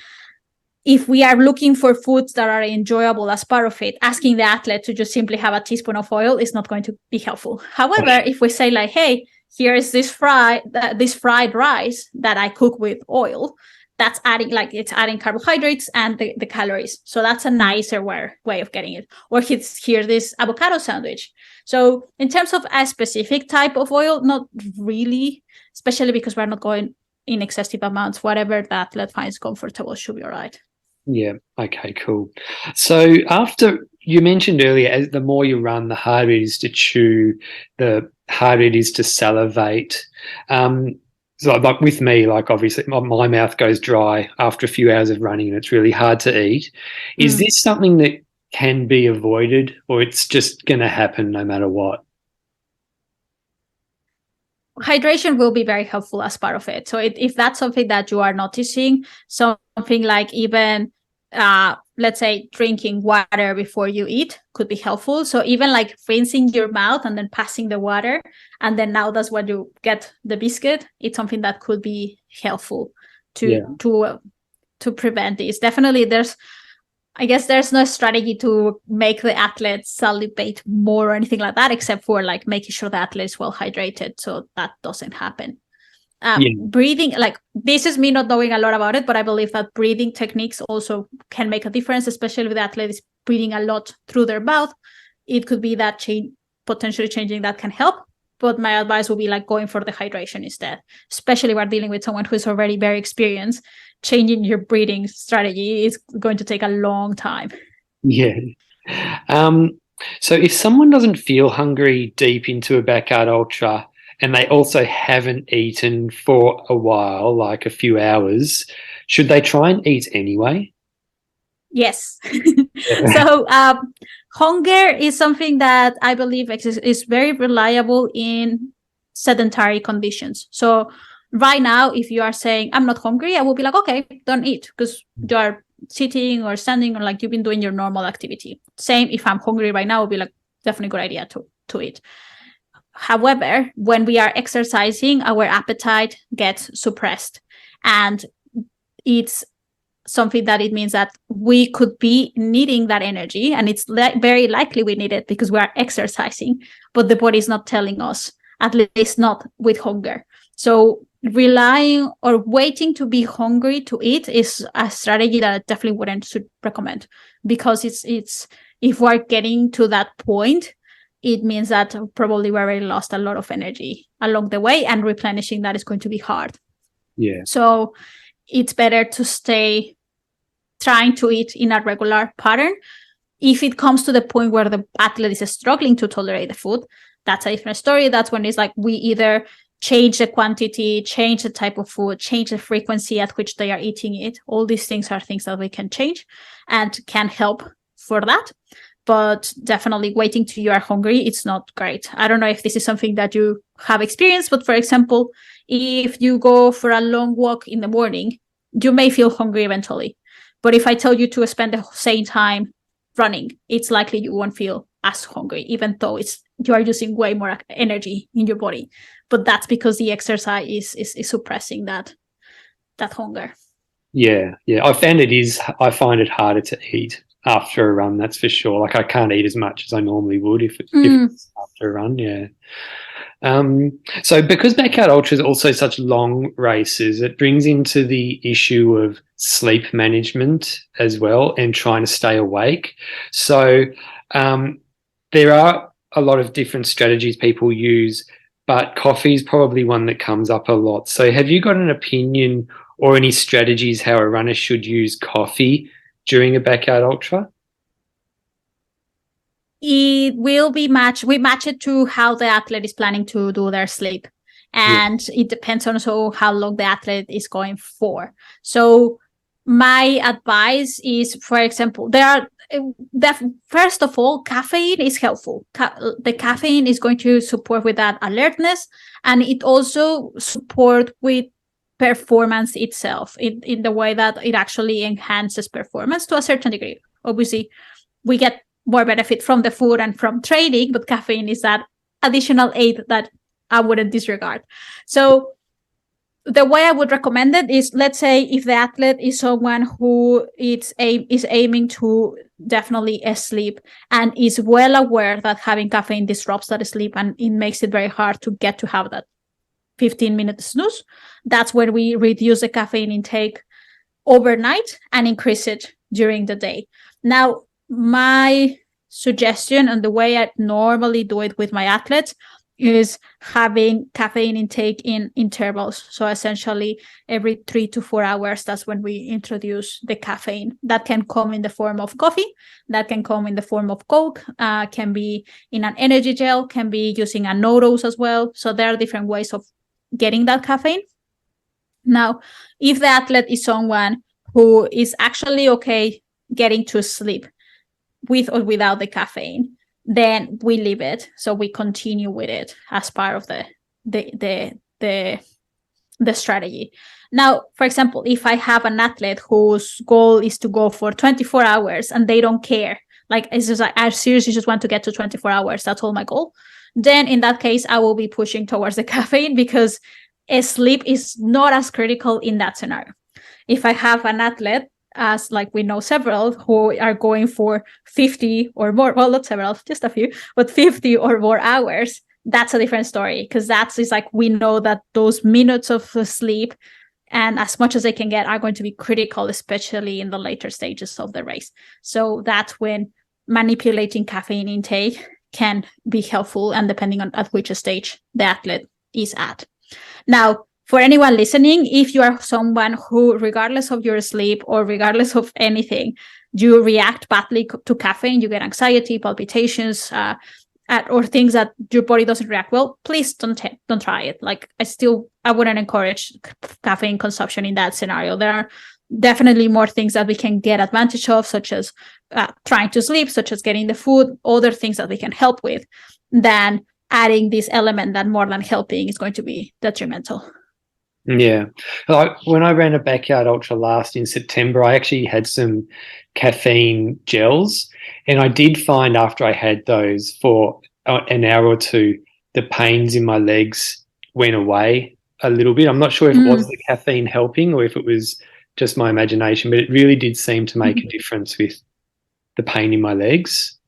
if we are looking for foods that are enjoyable as part of it, asking the athlete to just simply have a teaspoon of oil is not going to be helpful. However, if we say like, hey, here is this fried rice that I cook with oil, that's it's adding carbohydrates and the calories. So that's a nicer way of getting it. Or here's this avocado sandwich. So in terms of a specific type of oil, not really, especially because we're not going in excessive amounts. Whatever the athlete finds comfortable should be all right. Yeah. Okay, cool. So after you mentioned earlier, as the more you run, the harder it is to chew, the harder it is to salivate. So like with me, like obviously my mouth goes dry after a few hours of running and it's really hard to eat. Is this something that can be avoided, or it's just going to happen no matter what? Hydration will be very helpful as part of it. So if that's something that you are noticing, something like even, let's say, drinking water before you eat could be helpful. So even like rinsing your mouth and then passing the water, and then now that's when you get the biscuit, it's something that could be helpful to prevent this. Definitely, I guess there's no strategy to make the athlete salivate more or anything like that, except for like making sure the athlete is well hydrated, so that doesn't happen. Breathing, like this is me not knowing a lot about it, but I believe that breathing techniques also can make a difference, especially with the athlete is breathing a lot through their mouth. It could be that potentially changing that can help. But my advice would be like going for the hydration instead, especially when dealing with someone who is already very experienced. Changing your breathing strategy is going to take a long time. Yeah. So if someone doesn't feel hungry deep into a backyard ultra and they also haven't eaten for a while, like a few hours, should they try and eat anyway? Yes. So hunger is something that I believe is very reliable in sedentary conditions. So right now, if you are saying, I'm not hungry, I will be like, okay, don't eat, because you are sitting or standing or like you've been doing your normal activity. Same if I'm hungry right now, I will be like, definitely a good idea to eat. However, when we are exercising, our appetite gets suppressed. And it's something that it means that we could be needing that energy, and it's very likely we need it because we are exercising, but the body is not telling us, at least not with hunger. So relying or waiting to be hungry to eat is a strategy that I definitely wouldn't recommend, because it's if we're getting to that point, it means that probably we already lost a lot of energy along the way, and replenishing that is going to be hard. Yeah. So it's better to stay trying to eat in a regular pattern. If it comes to the point where the athlete is struggling to tolerate the food, that's a different story. That's when it's like we either change the quantity, change the type of food, change the frequency at which they are eating it. All these things are things that we can change and can help for that. But definitely waiting till you are hungry, it's not great. I don't know if this is something that you have experienced, but for example, if you go for a long walk in the morning, you may feel hungry eventually. But if I tell you to spend the same time running, it's likely you won't feel as hungry, even though you are using way more energy in your body. But that's because the exercise is suppressing that hunger. Yeah. I find it harder to eat after a run, that's for sure. Like I can't eat as much as I normally would if it's after a run. Yeah. So because backyard ultra is also such long races, it brings into the issue of sleep management as well and trying to stay awake. So there are a lot of different strategies people use, but coffee is probably one that comes up a lot. So have you got an opinion or any strategies how a runner should use coffee during a backyard ultra? It will be we match it to how the athlete is planning to do their sleep. And it depends on also how long the athlete is going for. So my advice is, for example, first of all, caffeine is helpful. The caffeine is going to support with that alertness, and it also support with performance itself in the way that it actually enhances performance to a certain degree. Obviously, we get more benefit from the food and from training, but caffeine is that additional aid that I wouldn't disregard. So the way I would recommend it is, let's say if the athlete is someone who is aiming to definitely sleep and is well aware that having caffeine disrupts that sleep and it makes it very hard to get to have that 15-minute snooze, that's when we reduce the caffeine intake overnight and increase it during the day. Now, my suggestion and the way I normally do it with my athletes is having caffeine intake in intervals. So essentially every 3 to 4 hours, that's when we introduce the caffeine. That can come in the form of coffee, that can come in the form of Coke, can be in an energy gel, can be using a no dose as well. So there are different ways of getting that caffeine. Now, if the athlete is someone who is actually okay getting to sleep with or without the caffeine, then we leave it. So we continue with it as part of the strategy. Now, for example, if I have an athlete whose goal is to go for 24 hours and they don't care, like it's just like I seriously just want to get to 24 hours, that's all my goal, then in that case, I will be pushing towards the caffeine because sleep is not as critical in that scenario. If I have an athlete, as like we know several who are going for 50 or more, well, not several, just a few, but 50 or more hours, that's a different story, because that's is like we know that those minutes of sleep and as much as they can get are going to be critical, especially in the later stages of the race. So that's when manipulating caffeine intake can be helpful, and depending on at which stage the athlete is at. Now, for anyone listening, if you are someone who, regardless of your sleep or regardless of anything, you react badly to caffeine, you get anxiety, palpitations, or things that your body doesn't react well, please don't try it. Like I wouldn't encourage caffeine consumption in that scenario. There are definitely more things that we can get advantage of, such as trying to sleep, such as getting the food, other things that we can help with, than adding this element that more than helping is going to be detrimental. Yeah. Like when I ran a backyard ultra last in September, I actually had some caffeine gels, and I did find after I had those for an hour or two, the pains in my legs went away a little bit. I'm not sure if it was the caffeine helping or if it was just my imagination, but it really did seem to make a difference with the pain in my legs.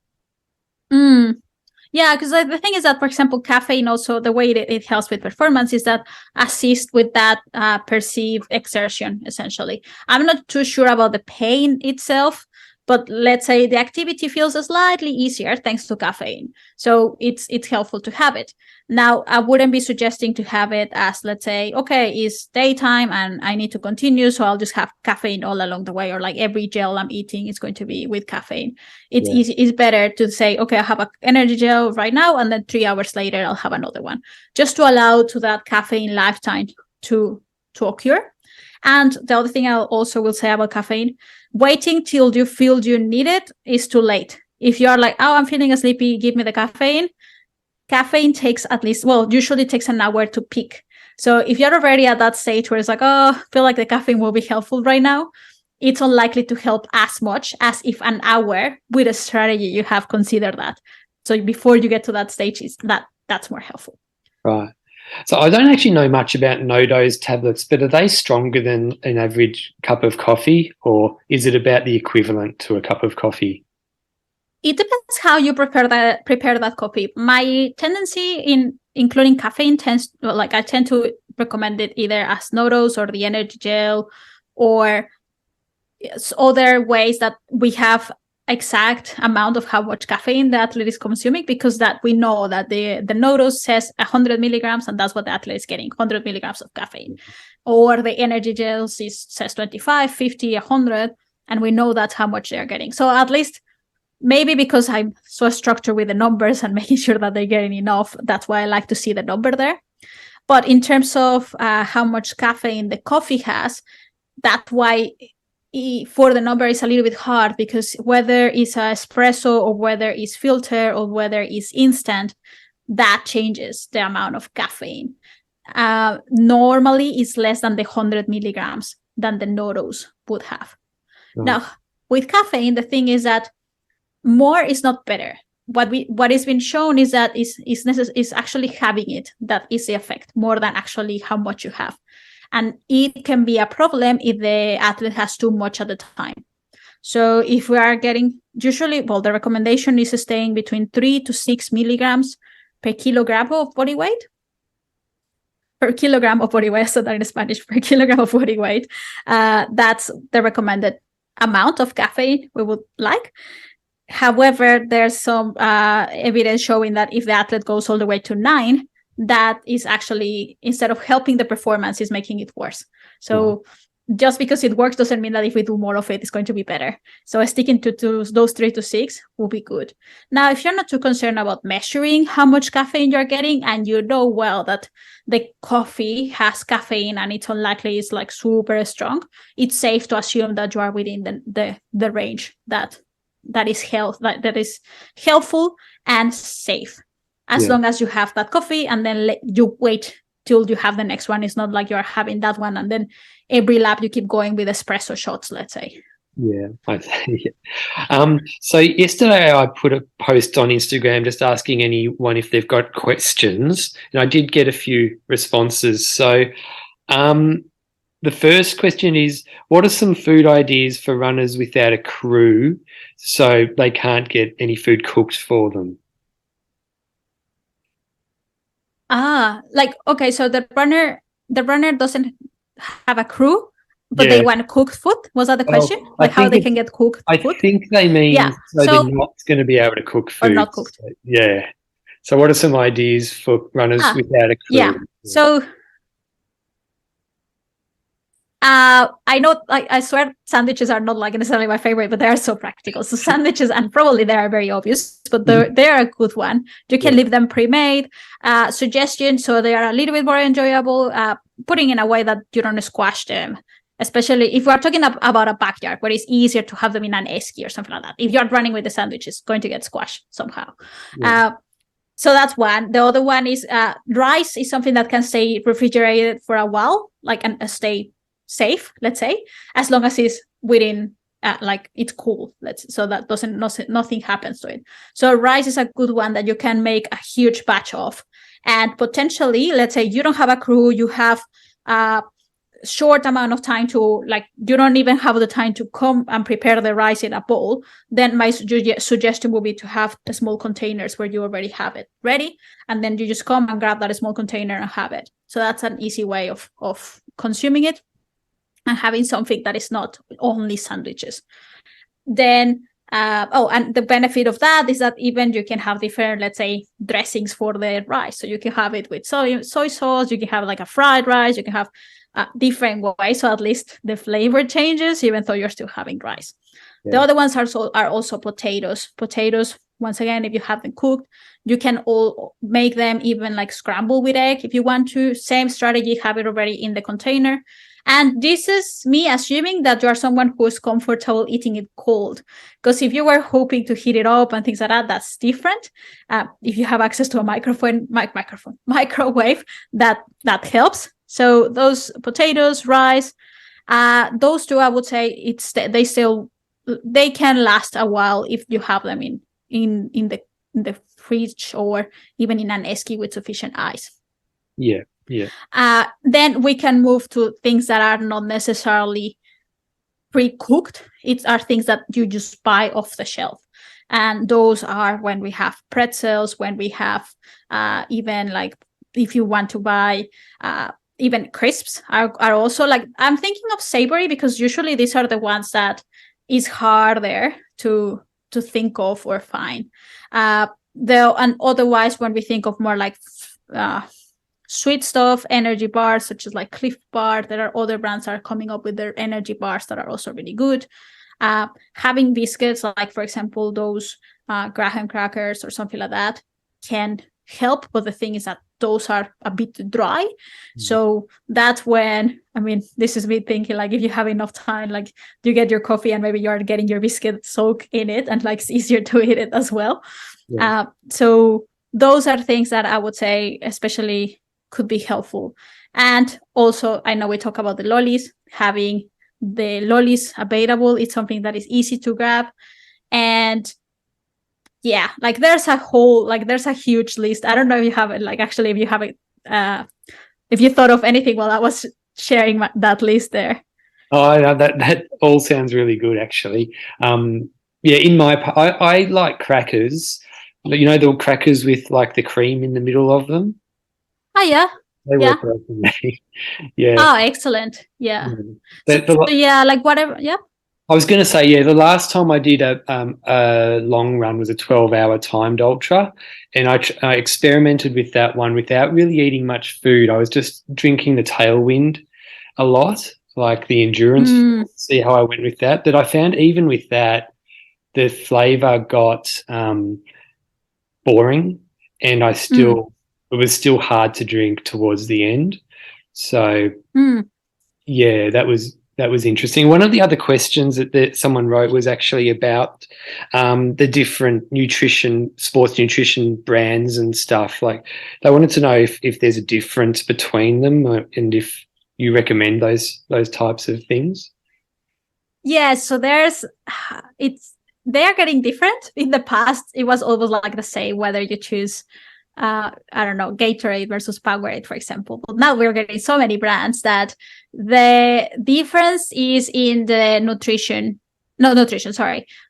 Yeah, because the thing is that, for example, caffeine also, the way that it helps with performance is that assist with that perceived exertion, essentially. I'm not too sure about the pain itself, but let's say the activity feels slightly easier thanks to caffeine. So it's helpful to have it. Now, I wouldn't be suggesting to have it as, let's say, okay, it's daytime and I need to continue, so I'll just have caffeine all along the way, or like every gel I'm eating is going to be with caffeine. It's easy. It's better to say, okay, I have an energy gel right now, and then 3 hours later, I'll have another one, just to allow to that caffeine lifetime to occur. And the other thing I also will say about caffeine, waiting till you feel you need it is too late. If you're like, oh, I'm feeling sleepy, give me the caffeine. Caffeine takes usually takes an hour to peak. So if you're already at that stage where it's like, oh, I feel like the caffeine will be helpful right now, it's unlikely to help as much as if an hour with a strategy you have considered that. So before you get to that stage, that's more helpful. Right. So I don't actually know much about no-dose tablets, but are they stronger than an average cup of coffee, or is it about the equivalent to a cup of coffee? It depends how you prepare that coffee. My tendency in including caffeine I tend to recommend it either as no dose or the energy gel, or other ways that we have exact amount of how much caffeine the athlete is consuming, because that we know that the no dose says 100 milligrams, and that's what the athlete is getting, 100 milligrams of caffeine. Or the energy gels says 25, 50, 100, and we know that's how much they're getting. So at least, maybe because I'm so structured with the numbers and making sure that they're getting enough, that's why I like to see the number there. But in terms of how much caffeine the coffee has, that's why for the number is a little bit hard, because whether it's an espresso or whether it's filter or whether it's instant, that changes the amount of caffeine. Normally, it's less than the 100 milligrams than the no dose would have. Now, with caffeine, the thing is that more is not better. What is been shown is that is actually having it that is the effect, more than actually how much you have. And it can be a problem if the athlete has too much at the time. So if we are getting, usually, well, the recommendation is staying between 3 to 6 milligrams per kilogram of body weight. Per kilogram of body weight, so that in Spanish, per kilogram of body weight. That's the recommended amount of caffeine we would like. However, there's some evidence showing that if the athlete goes all the way to 9, that is actually, instead of helping the performance, is making it worse. So just because it works doesn't mean that if we do more of it, it's going to be better. So sticking to those 3 to 6 will be good. Now, if you're not too concerned about measuring how much caffeine you're getting, and you know well that the coffee has caffeine and it's unlikely it's like super strong, it's safe to assume that you are within the range that is helpful and safe, as long as you have that coffee and then you wait till you have the next one. It's not like you're having that one and then every lap you keep going with espresso shots, let's say. Yeah, I see. So yesterday I put a post on Instagram just asking anyone if they've got questions, and I did get a few responses. So the first question is, what are some food ideas for runners without a crew so they can't get any food cooked for them? Okay, so the runner doesn't have a crew, but they want cooked food. Was that the question? Like how they can get cooked food? I think they mean so they're not going to be able to cook food. Or not cooked. So, yeah. So what are some ideas for runners without a crew? Yeah. So I know, I swear sandwiches are not like necessarily my favorite, but they are so practical. So sandwiches, and probably they are very obvious, but they are a good one. You can leave them pre-made. Suggestions, so they are a little bit more enjoyable, putting in a way that you don't squash them. Especially if we are talking about a backyard where it's easier to have them in an esky or something like that. If you're running with the sandwich, it's going to get squashed somehow. So that's one. The other one is rice is something that can stay refrigerated for a while, and stay safe, let's say, as long as it's within it's cool, so that nothing happens to it. So rice is a good one that you can make a huge batch of, and potentially, let's say you don't have a crew, you have a short amount of time to, you don't even have the time to come and prepare the rice in a bowl, then my suggestion would be to have the small containers where you already have it ready, and then you just come and grab that small container and have it. So that's an easy way of consuming it and having something that is not only sandwiches. Then, and the benefit of that is that even you can have different, let's say, dressings for the rice. So you can have it with soy sauce, you can have a fried rice, you can have different ways. So at least the flavor changes, even though you're still having rice. Yeah. The other ones are also potatoes. Potatoes, once again, if you have them cooked, you can all make them even scrambled with egg if you want to. Same strategy, have it already in the container. And this is me assuming that you are someone who is comfortable eating it cold. Because if you were hoping to heat it up and things like that, that's different. If you have access to a microwave, that helps. So those potatoes, rice, those two, I would say they can last a while if you have them in the fridge or even in an esky with sufficient ice. Yeah. Yeah. Then we can move to things that are not necessarily pre-cooked. It are things that you just buy off the shelf. And those are when we have pretzels, when we have even if you want to buy even crisps are also I'm thinking of savory because usually these are the ones that is harder to think of or find. And otherwise, when we think of more sweet stuff, energy bars such as Cliff Bar, there are other brands that are coming up with their energy bars that are also really good. Having biscuits, for example, those Graham crackers or something like that, can help, but the thing is that those are a bit dry. So that's when, this is me thinking if you have enough time, you get your coffee and maybe you're getting your biscuit soaked in it and it's easier to eat it as well. So those are things that I would say especially could be helpful. And also, I know we talk about the lollies. Having the lollies available, it's something that is easy to grab. And yeah, there's a huge list. I don't know if you have it, actually, if you have it, if you thought of anything while I was sharing that list there. Oh, no, that all sounds really good, actually. Yeah, I like crackers. You know, the crackers with like the cream in the middle of them. Oh yeah, They yeah. work well for me. Yeah. Oh, excellent. Yeah. Mm. So yeah, like whatever. Yeah. I was going to say, yeah, the last time I did a long run was a 12-hour timed ultra, and I experimented with that one without really eating much food. I was just drinking the Tailwind a lot, like the endurance. See how I went with that. But I found even with that, the flavor got boring, and it was still hard to drink towards the end. So yeah, that was interesting. One of the other questions that someone wrote was actually about the different sports nutrition brands and stuff. Like they wanted to know if there's a difference between them and if you recommend those types of things. Yeah, so they are getting different. In the past, it was always like the same, whether you choose I don't know, Gatorade versus Powerade, for example. But now we're getting so many brands that the difference is in the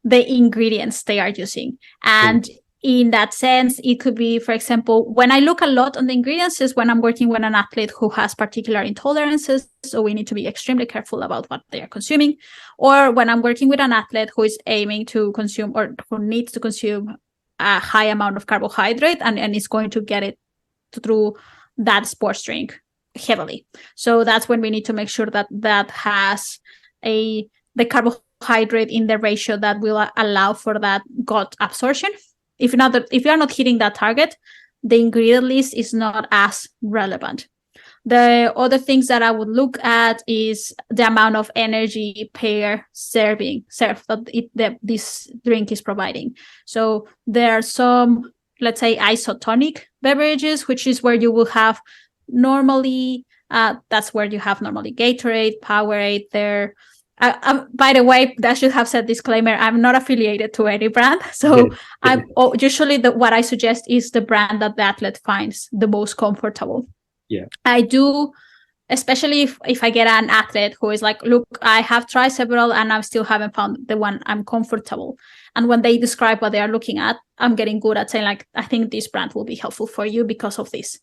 the ingredients they are using. And in that sense, it could be, for example, when I look a lot on the ingredients is when I'm working with an athlete who has particular intolerances, so we need to be extremely careful about what they are consuming. Or when I'm working with an athlete who is aiming to consume or who needs to consume a high amount of carbohydrate and is going to get it through that sports drink heavily. So that's when we need to make sure that has the carbohydrate in the ratio that will allow for that gut absorption. If you're not hitting that target, the ingredient list is not as relevant. The other things that I would look at is the amount of energy per serve that this drink is providing. So there are some, let's say, isotonic beverages, which is where you will have normally, that's where you have normally Gatorade, Powerade there. By the way, I should have said disclaimer, I'm not affiliated to any brand. So usually what I suggest is the brand that the athlete finds the most comfortable. Yeah, I do, especially if I get an athlete who is like, look, I have tried several and I still haven't found the one I'm comfortable. And when they describe what they are looking at, I'm getting good at saying like, I think this brand will be helpful for you because of this.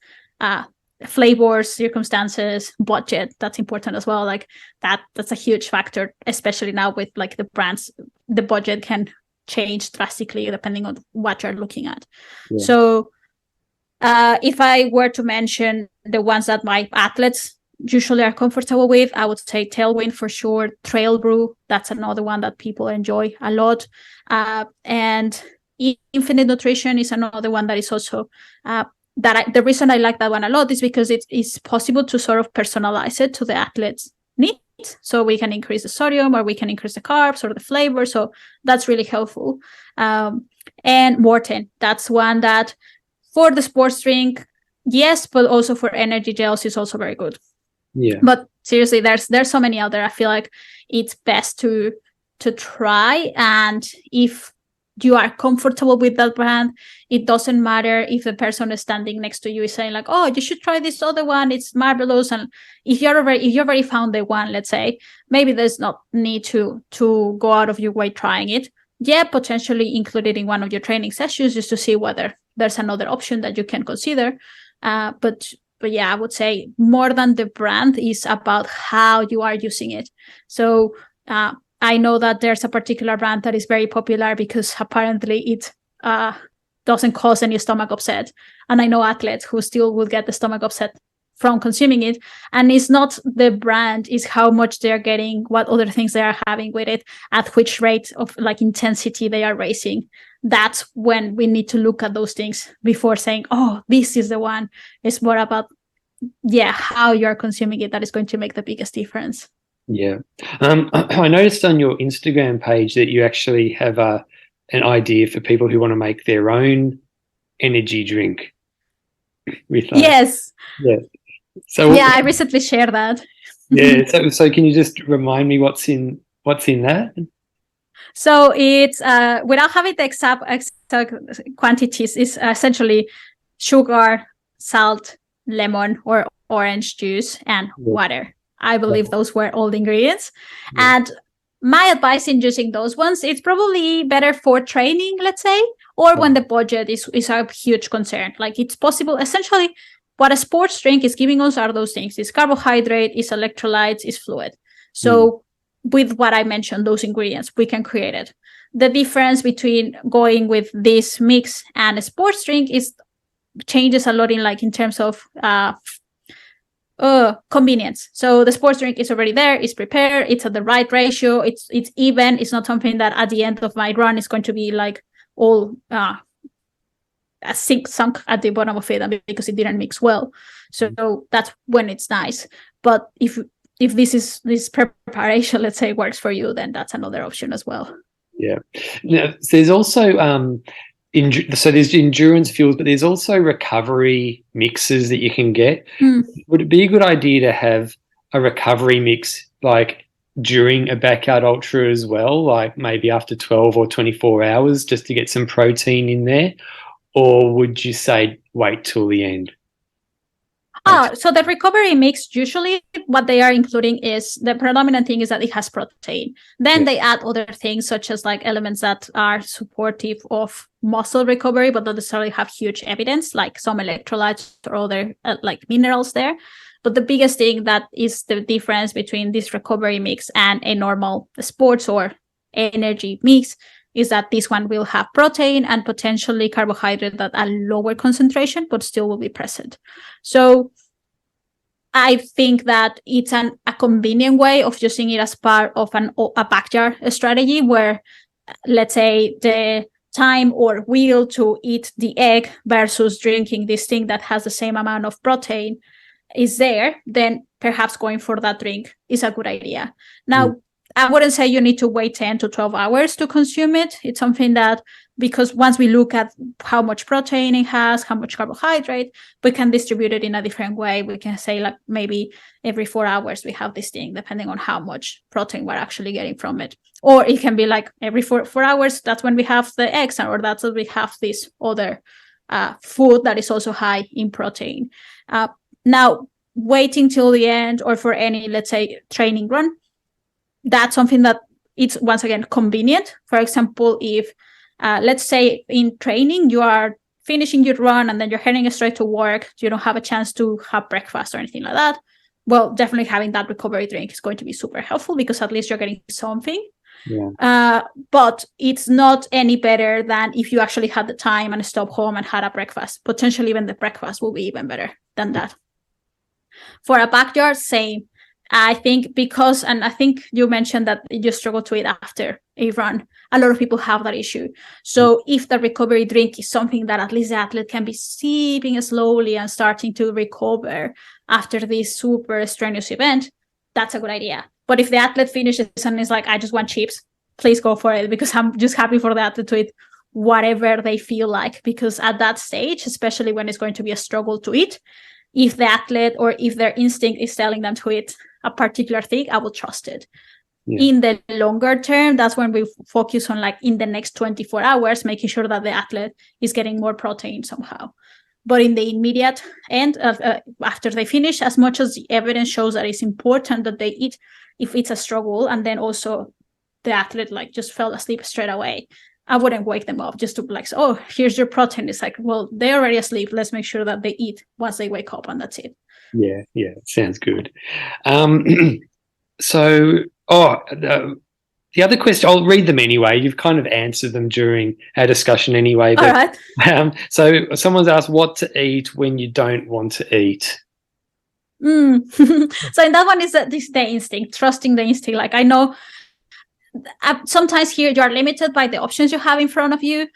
Flavors, circumstances, budget, that's important as well. Like that's a huge factor, especially now with like the brands, the budget can change drastically depending on what you're looking at. Yeah. So if I were to mention the ones that my athletes usually are comfortable with, I would say Tailwind for sure, Trail Brew, that's another one that people enjoy a lot. And Infinite Nutrition is another one that is also the reason I like that one a lot is because it is possible to sort of personalize it to the athlete's needs. So we can increase the sodium or we can increase the carbs or the flavor. So that's really helpful. And Morten, that's one that for the sports drink, yes, but also for energy gels is also very good. Yeah. But seriously, there's so many out there. I feel like it's best to try, and if you are comfortable with that brand, it doesn't matter if the person is standing next to you is saying like, oh, you should try this other one, it's marvelous. And if you already found the one, let's say, maybe there's not need to go out of your way trying it. Yeah, potentially include it in one of your training sessions just to see whether there's another option that you can consider. But yeah, I would say more than the brand is about how you are using it. So I know that there's a particular brand that is very popular because apparently it doesn't cause any stomach upset. And I know athletes who still will get the stomach upset from consuming it. And it's not the brand, it's how much they're getting, what other things they are having with it, at which rate of like intensity they are raising. That's when we need to look at those things before saying, oh, this is the one. It's more about, how you're consuming it that is going to make the biggest difference. Yeah. I noticed on your Instagram page that you actually have an idea for people who want to make their own energy drink with that. Yes. Yeah. So I recently shared that. Yeah. So can you just remind me what's in that? So it's without having the exact quantities, it's essentially sugar, salt, lemon or orange juice, and water. I believe those were all the ingredients. Yeah. And my advice in using those ones, it's probably better for training, let's say, or when the budget is a huge concern. Like it's possible, essentially, what a sports drink is giving us are those things. It's carbohydrate, it's electrolytes, it's fluid. So with what I mentioned, those ingredients, we can create it. The difference between going with this mix and a sports drink is changes a lot in terms of convenience. So the sports drink is already there, it's prepared, it's at the right ratio, it's even. It's not something that at the end of my run is going to be like all sunk at the bottom of it because it didn't mix well. So that's when it's nice. But if this preparation, let's say, works for you, then that's another option as well. Yeah. Now, there's also there's endurance fuels, but there's also recovery mixes that you can get. Would it be a good idea to have a recovery mix like during a backyard ultra as well, like maybe after 12 or 24 hours just to get some protein in there? Or would you say wait till the end? So the recovery mix, usually what they are including is the predominant thing is that it has protein. Then they add other things such as like elements that are supportive of muscle recovery, but don't necessarily have huge evidence, like some electrolytes or other like minerals there. But the biggest thing that is the difference between this recovery mix and a normal sports or energy mix is that this one will have protein and potentially carbohydrate at a lower concentration, but still will be present. So I think that it's a convenient way of using it as part of a backyard strategy where, let's say, the time or will to eat the egg versus drinking this thing that has the same amount of protein is there, then perhaps going for that drink is a good idea. Now, I wouldn't say you need to wait 10 to 12 hours to consume it. It's something that, because once we look at how much protein it has, how much carbohydrate, we can distribute it in a different way. We can say like maybe every 4 hours we have this thing, depending on how much protein we're actually getting from it. Or it can be like every four hours, that's when we have the eggs, or that's when we have this other food that is also high in protein. Now, waiting till the end or for any, let's say, training run, that's something that it's, once again, convenient. For example, if let's say in training you are finishing your run and then you're heading straight to work, you don't have a chance to have breakfast or anything like that, well, definitely having that recovery drink is going to be super helpful because at least you're getting something. But it's not any better than if you actually had the time and stopped home and had a breakfast. Potentially even the breakfast will be even better than that. For a backyard, same. I think because, and I think you mentioned that you struggle to eat after a run. A lot of people have that issue. So if the recovery drink is something that at least the athlete can be sipping slowly and starting to recover after this super strenuous event, that's a good idea. But if the athlete finishes and is like, I just want chips, please go for it, because I'm just happy for the athlete to eat whatever they feel like. Because at that stage, especially when it's going to be a struggle to eat, if the athlete or if their instinct is telling them to eat a particular thing, I will trust it. In the longer term, that's when we focus on, like, in the next 24 hours, making sure that the athlete is getting more protein somehow. But in the immediate end, after they finish, as much as the evidence shows that it's important that they eat if it's a struggle, and then also the athlete like just fell asleep straight away, I wouldn't wake them up just to like, oh, here's your protein. It's like, well, they're already asleep. Let's make sure that they eat once they wake up, and that's it. Yeah, sounds good. The other question, I'll read them anyway. You've kind of answered them during our discussion anyway. But, all right. So someone's asked what to eat when you don't want to eat. So in that one is the instinct, trusting the instinct. Like, I know sometimes here you are limited by the options you have in front of you.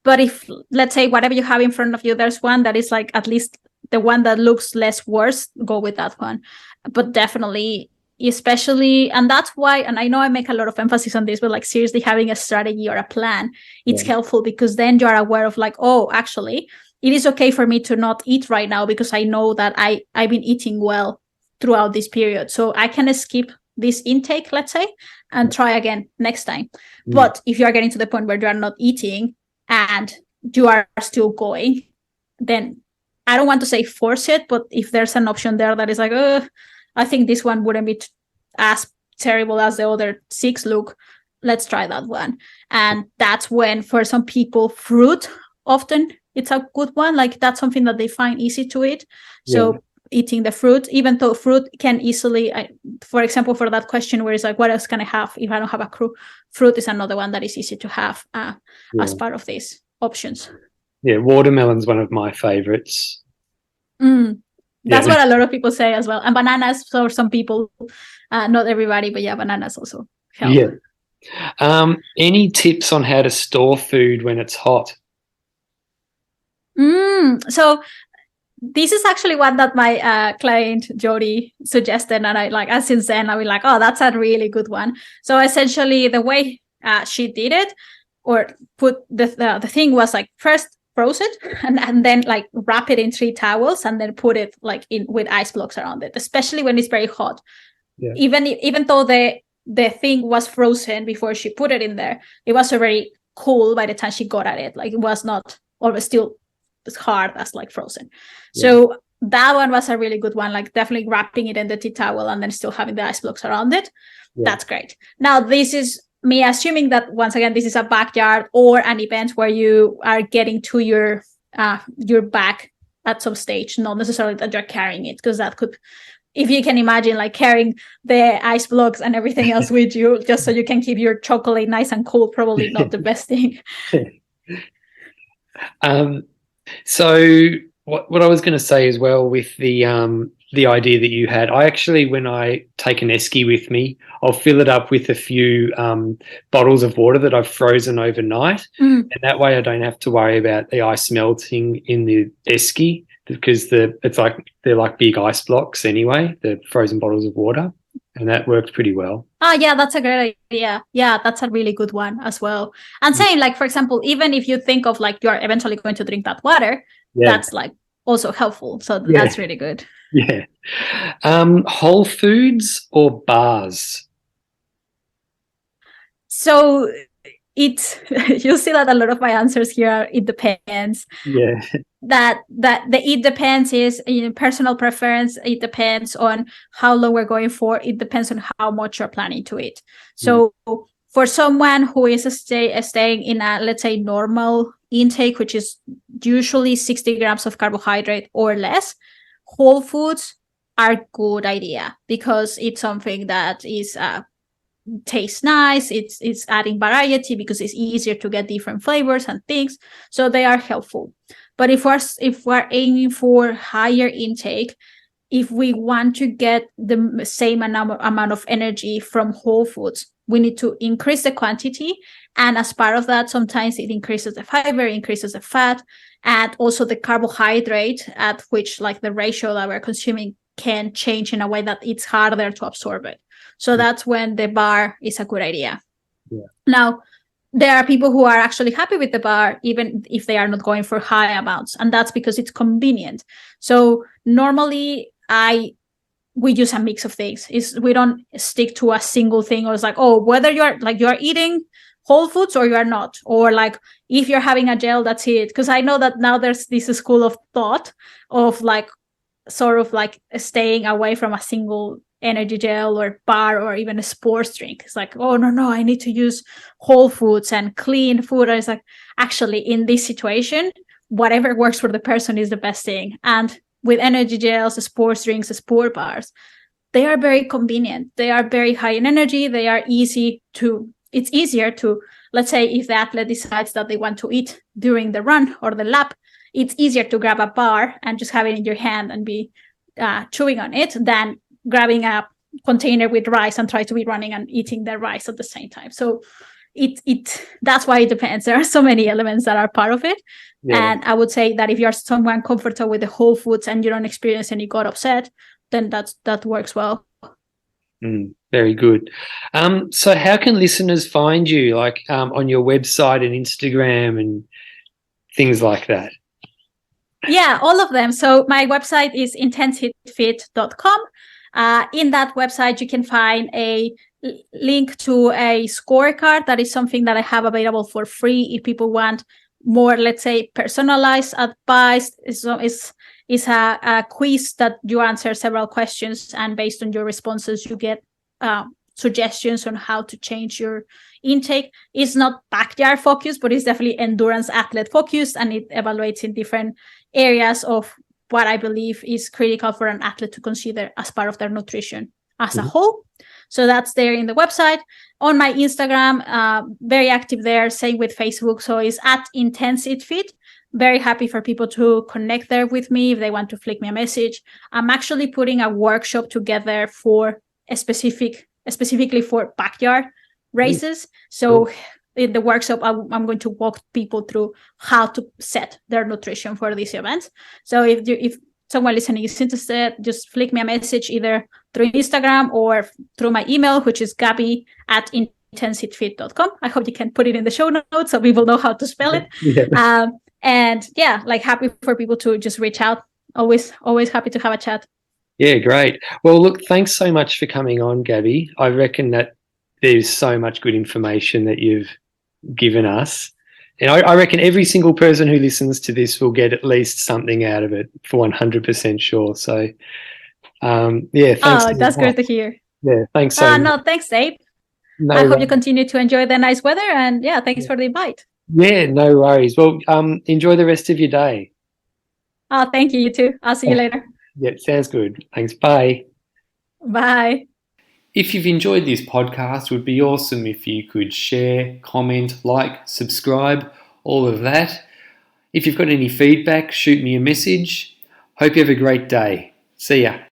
But if, let's say, whatever you have in front of you, there's one that is like at least the one that looks less worse, go with that one. But definitely, especially, and that's why, and I know I make a lot of emphasis on this, but like seriously having a strategy or a plan, it's helpful, because then you're aware of like, oh, actually, it is okay for me to not eat right now because I know that I've been eating well throughout this period. So I can skip this intake, let's say, and try again next time. But if you are getting to the point where you are not eating and you are still going, then I don't want to say force it, but if there's an option there that is like, I think this one wouldn't be as terrible as the other 6 look. Let's try that one. And that's when, for some people, fruit often it's a good one. Like that's something that they find easy to eat. So eating the fruit, even though fruit can easily, for example, for that question where it's like, what else can I have if I don't have a fruit is another one that is easy to have as part of these options. Yeah, watermelon's one of my favorites. That's what a lot of people say as well. And bananas for some people, not everybody, but yeah, bananas also help. Yeah. Any tips on how to store food when it's hot? So this is actually one that my client Jody suggested, and since then I was like, oh, that's a really good one. So essentially, the way she did it, or put the thing was like first froze it and then like wrap it in 3 towels and then put it like in with ice blocks around it, especially when it's very hot. Even though the thing was frozen before she put it in there, it was already cool by the time she got at it. Like it was not always still as hard as like frozen. So that one was a really good one, like definitely wrapping it in the tea towel and then still having the ice blocks around it. That's great. Now this is me assuming that, once again, this is a backyard or an event where you are getting to your bag at some stage, not necessarily that you're carrying it, because that could, if you can imagine, like carrying the ice blocks and everything else with you just so you can keep your chocolate nice and cool, probably not the best thing. So what I was going to say as well with the idea that you had, I actually, when I take an esky with me, I'll fill it up with a few bottles of water that I've frozen overnight, and that way I don't have to worry about the ice melting in the esky, because they're like big ice blocks anyway, the frozen bottles of water, and that worked pretty well. Yeah, that's a great idea. Yeah, that's a really good one as well. And saying, like, for example, even if you think of like you're eventually going to drink that water, that's like also helpful. So that's really good. Yeah. Whole Foods or bars? So it's you'll see that a lot of my answers here are it depends. Yeah. That the it depends is personal preference. It depends on how long we're going for. It depends on how much you're planning to eat. So for someone who is staying in a, let's say, normal intake, which is usually 60 grams of carbohydrate or less, whole foods are a good idea, because it's something that is tastes nice. It's adding variety because it's easier to get different flavors and things, so they are helpful. But if we're aiming for higher intake, if we want to get the same amount of energy from whole foods, we need to increase the quantity, and as part of that, sometimes it increases the fiber, increases the fat, and also the carbohydrate, at which like the ratio that we're consuming can change in a way that it's harder to absorb it. So that's when the bar is a good idea. Now, there are people who are actually happy with the bar, even if they are not going for high amounts, and that's because it's convenient. So normally we use a mix of things. We don't stick to a single thing, or it's like, oh, whether you're eating whole foods or you are not, or like if you're having a gel, that's it. Because I know that now there's this school of thought of like sort of like staying away from a single energy gel or bar or even a sports drink. It's like, oh no, I need to use whole foods and clean food. And it's like, actually, in this situation, whatever works for the person is the best thing. And with energy gels, sports drinks, sport bars, they are very convenient. They are very high in energy. They are it's easier to, let's say, if the athlete decides that they want to eat during the run or the lap, it's easier to grab a bar and just have it in your hand and be chewing on it than grabbing a container with rice and try to be running and eating the rice at the same time. So that's why it depends. There are so many elements that are part of it. And I would say that if you're someone comfortable with the whole foods and you don't experience any gut upset, then that works well. Very good. So how can listeners find you, like on your website and Instagram and things like that? Yeah, all of them. So my website is intensefit.com. In that website, you can find a link to a scorecard. That is something that I have available for free if people want more, let's say, personalized advice. It's a quiz that you answer several questions, and based on your responses, you get suggestions on how to change your intake. It's not backyard focused, but it's definitely endurance athlete focused, and it evaluates in different areas of what I believe is critical for an athlete to consider as part of their nutrition as a whole. So that's there in the website. On my Instagram, very active there, same with Facebook. So it's at IntensityFit. Very happy for people to connect there with me if they want to flick me a message. I'm actually putting a workshop together for specifically for backyard races. So in the workshop, I'm going to walk people through how to set their nutrition for these events. So if someone listening is interested, just flick me a message either through Instagram or through my email, which is Gaby@intensityfit.com. I hope you can put it in the show notes so people know how to spell it. Yeah. And yeah, like happy for people to just reach out. Always happy to have a chat. Yeah, great. Well, look, thanks so much for coming on, Gaby. I reckon that there's so much good information that you've given us. And I reckon every single person who listens to this will get at least something out of it, for 100% sure. So, yeah, thanks. Oh, that's great to hear. Yeah, thanks so much. No, thanks, Dave. No I hope you continue to enjoy the nice weather, and yeah, thanks for the invite. Yeah, no worries. Well, enjoy the rest of your day. Oh, thank you. You too. I'll see you later. Yeah, sounds good. Thanks. Bye. Bye. If you've enjoyed this podcast, it would be awesome if you could share, comment, like, subscribe, all of that. If you've got any feedback, shoot me a message. Hope you have a great day. See ya.